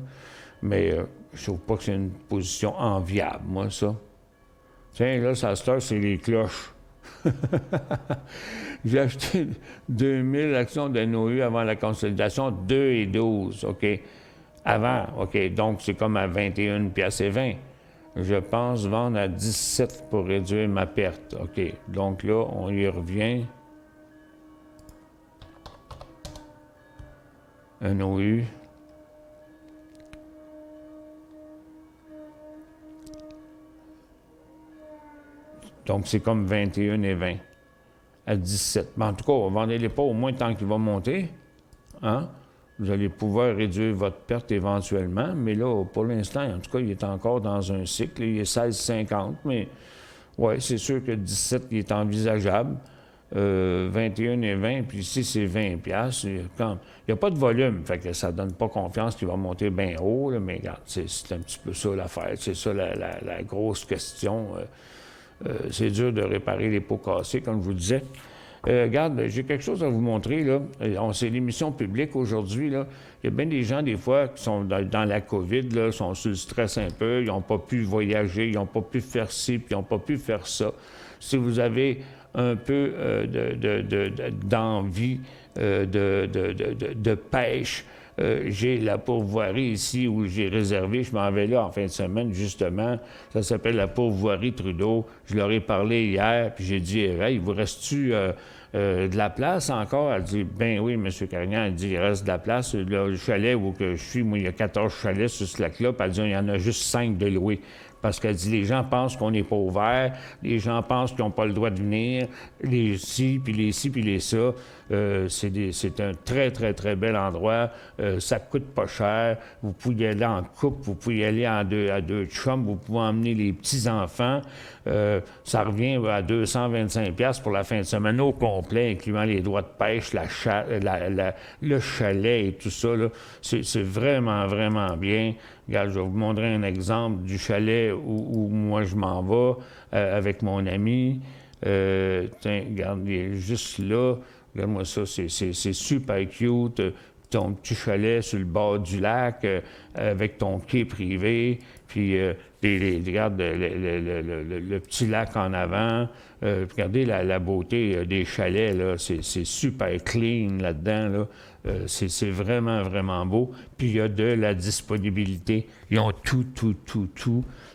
[SPEAKER 2] Mais je trouve pas que c'est une position enviable, moi, ça. Tiens, là, ça se c'est les cloches. J'ai acheté 2000 actions de NOU avant la consolidation, 2,12, OK? Avant, OK, donc c'est comme à 21 piastres et 20. Je pense vendre à 17 pour réduire ma perte, OK? Donc là, on y revient. NOU. Donc, c'est comme 21 et 20 à 17. Mais en tout cas, vendez-les pas au moins tant qu'il va monter. Hein? Vous allez pouvoir réduire votre perte éventuellement. Mais là, pour l'instant, en tout cas, il est encore dans un cycle. Il est 16,50. Mais oui, c'est sûr que 17, il est envisageable. 21 et 20, puis ici, c'est 20 piastres. Il n'y a pas de volume, fait que ça ne donne pas confiance qu'il va monter bien haut. Là, mais regarde, c'est un petit peu ça l'affaire. C'est ça la grosse question. C'est dur de réparer les pots cassés, comme je vous disais. Regarde, j'ai quelque chose à vous montrer, là. C'est l'émission publique aujourd'hui, là. Il y a bien des gens, des fois, qui sont dans la COVID, là, sont sous le stress un peu, ils n'ont pas pu voyager, ils n'ont pas pu faire ci, puis ils n'ont pas pu faire ça. Si vous avez un peu d'envie de pêche, j'ai la pourvoirie ici où j'ai réservé. Je m'en vais là en fin de semaine, justement. Ça s'appelle la pourvoirie Trudeau. Je leur ai parlé hier, puis j'ai dit, hey, il vous reste-tu de la place encore? Elle dit, ben oui, M. Carignan. Elle dit, il reste de la place. Le chalet où que je suis, moi, il y a 14 chalets sur ce lac-là. Puis elle dit, il y en a juste 5 de loués. Parce qu'elle dit, les gens pensent qu'on n'est pas ouvert, les gens pensent qu'ils n'ont pas le droit de venir, les ci, puis les ci, puis les ça. C'est un très, très, très bel endroit. Ça coûte pas cher. Vous pouvez y aller en couple, vous pouvez y aller à deux chums, vous pouvez emmener les petits-enfants. Ça revient à 225 $ pour la fin de semaine au complet, incluant les droits de pêche, le chalet et tout ça. C'est vraiment, vraiment bien. Regarde, je vais vous montrer un exemple du chalet où moi je m'en vais avec mon ami. Tiens, regarde, il est juste là. Regarde-moi ça, c'est super cute. Ton petit chalet sur le bord du lac avec ton quai privé. Puis, regarde le petit lac en avant. Regardez la beauté des chalets, là. C'est super clean là-dedans, là. C'est vraiment, vraiment beau. Puis il y a de la disponibilité. Ils ont tout.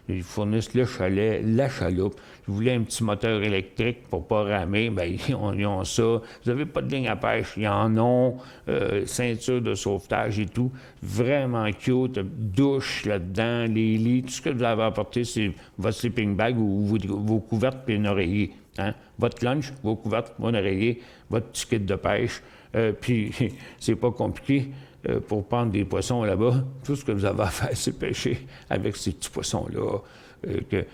[SPEAKER 2] Ils fournissent le chalet, la chaloupe. Vous voulez un petit moteur électrique pour pas ramer, bien, ils ont ça. Vous n'avez pas de ligne à pêche, ils en ont. Ceinture de sauvetage et tout. Vraiment cute. Douche là-dedans, les lits. Tout ce que vous avez apporté, c'est votre sleeping bag ou vos couvertes et un oreiller. Hein? Votre lunch, vos couvertes, mon oreiller, votre petit kit de pêche. Puis, c'est pas compliqué pour prendre des poissons là-bas. Tout ce que vous avez à faire, c'est pêcher avec ces petits poissons-là que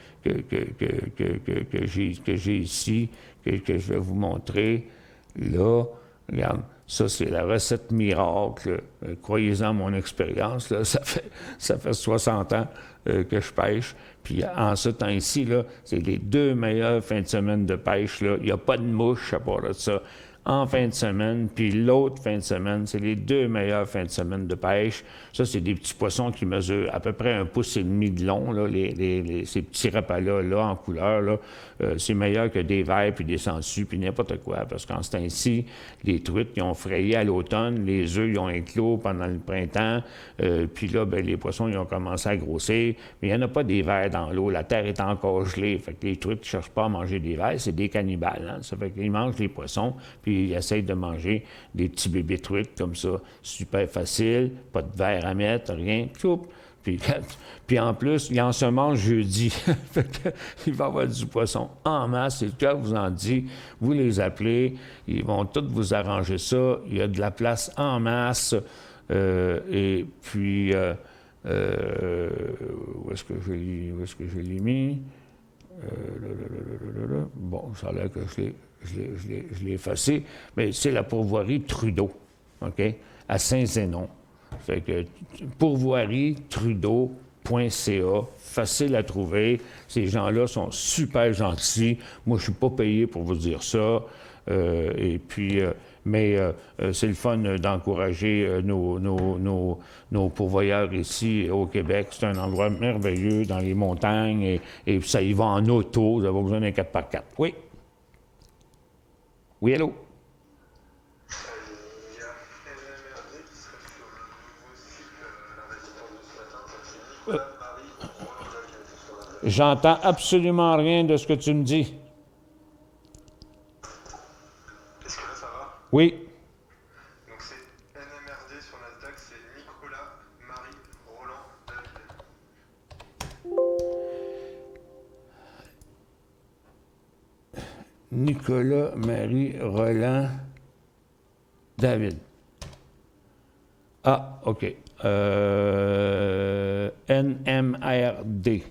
[SPEAKER 2] j'ai ici, que je vais vous montrer. Là, regarde, ça, c'est la recette miracle. Croyez-en mon expérience, là, ça fait 60 ans que je pêche. Puis en ce temps-ci, là, c'est les 2 meilleures fins de semaine de pêche. Là. Il n'y a pas de mouche à part de ça. En fin de semaine, puis l'autre fin de semaine, c'est les 2 meilleures fins de semaine de pêche. Ça, c'est des petits poissons qui mesurent à peu près 1,5 pouce de long, là, ces petits repas-là, là, en couleur, là. C'est meilleur que des vers, puis des sangsues, puis n'importe quoi, parce qu'en ce temps-ci, les truites, ils ont frayé à l'automne, les œufs, ils ont éclos pendant le printemps, puis là, ben, les poissons, ils ont commencé à grossir, mais il n'y en a pas des vers dans l'eau, la terre est encore gelée, fait que les truites ne cherchent pas à manger des vers, c'est des cannibales, hein? Ça fait qu'ils mangent les poissons, puis ils essayent de manger des petits bébés truites comme ça, super facile, pas de verre à mettre, rien, cloup. Puis en plus, il en se mange jeudi. Il va y avoir du poisson en masse. C'est le cas, vous en dit. Vous les appelez. Ils vont tous vous arranger ça. Il y a de la place en masse. Et puis, où est-ce que je l'ai mis? Bon, ça a l'air que je l'ai effacé. Mais c'est la pourvoirie Trudeau, OK? À Saint-Zénon. Fait que pourvoirie Trudeau.ca, facile à trouver. Ces gens-là sont super gentils. Moi, je suis pas payé pour vous dire ça. Mais c'est le fun d'encourager nos pourvoyeurs ici au Québec. C'est un endroit merveilleux dans les montagnes et ça y va en auto. Vous n'avez pas besoin d'un 4x4. Oui. Oui, allô?
[SPEAKER 3] Il y a NMRD qui serait sur le nouveau cycle La Résistance de ce matin. Donc c'est Nicolas Marie Roland qui a été sur la tête.
[SPEAKER 2] J'entends absolument rien de ce que tu me dis.
[SPEAKER 3] Est-ce que là ça va?
[SPEAKER 2] Oui.
[SPEAKER 3] Donc c'est NMRD sur Nasdaq, c'est Nicolas Marie Roland David.
[SPEAKER 2] Nicolas, Marie, Roland, David. Ah, OK. NMRD.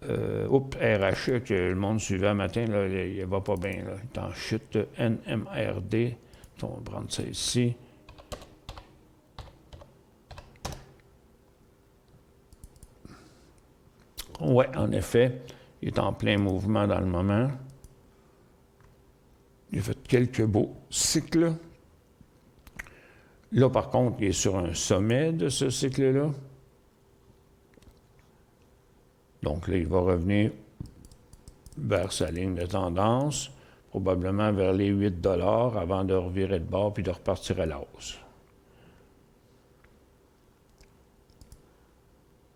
[SPEAKER 2] RHE, que le monde suivait un matin, là, il ne va pas bien. Là. Il est en chute. NMRD. On va prendre ça ici. Oui, en effet, il est en plein mouvement dans le moment. Il a fait quelques beaux cycles. Là, par contre, il est sur un sommet de ce cycle-là. Donc là, il va revenir vers sa ligne de tendance, probablement vers les 8 $ avant de revirer de bord puis de repartir à la hausse.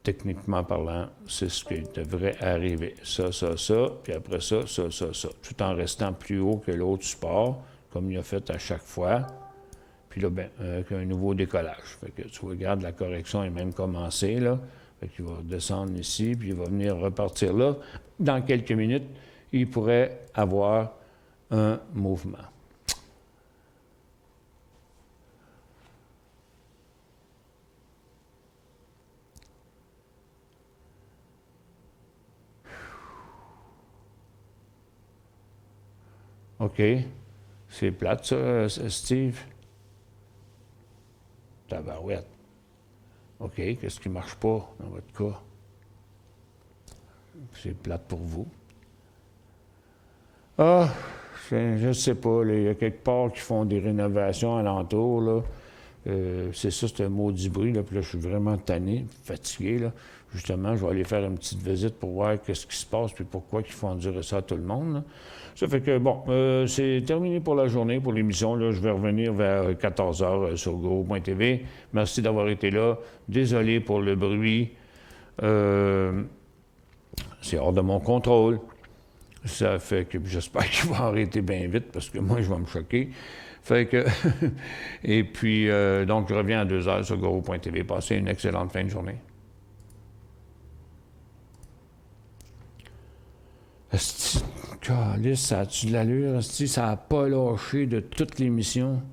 [SPEAKER 2] Techniquement parlant, c'est ce qui devrait arriver. Ça, puis après ça, tout en restant plus haut que l'autre support, comme il a fait à chaque fois. Puis là, ben, avec un nouveau décollage. Fait que tu regardes, la correction est même commencée, là. Fait qu'il va descendre ici, puis il va venir repartir là. Dans quelques minutes, il pourrait avoir un mouvement. OK. C'est plate, ça, Steve? Tabarouette. OK. Qu'est-ce qui ne marche pas dans votre cas? C'est plate pour vous. Ah, je ne sais pas. Là, il y a quelque part qui font des rénovations alentour, là. C'est ça, c'est un maudit bruit, là. Puis là, je suis vraiment tanné, fatigué, là. Justement, je vais aller faire une petite visite pour voir qu'est-ce qui se passe puis pourquoi ils font endurer ça à tout le monde, là. Ça fait que, bon, c'est terminé pour la journée, pour l'émission. Là, je vais revenir vers 14 h sur Gros.tv. Merci d'avoir été là. Désolé pour le bruit. C'est hors de mon contrôle. Ça fait que j'espère qu'il va arrêter bien vite parce que moi, je vais me choquer. Fait que. Et puis, donc, je reviens à 2 h sur Gros.tv. Passez une excellente fin de journée. Calice, ça a-tu de l'allure? Ça n'a pas lâché de toute l'émission?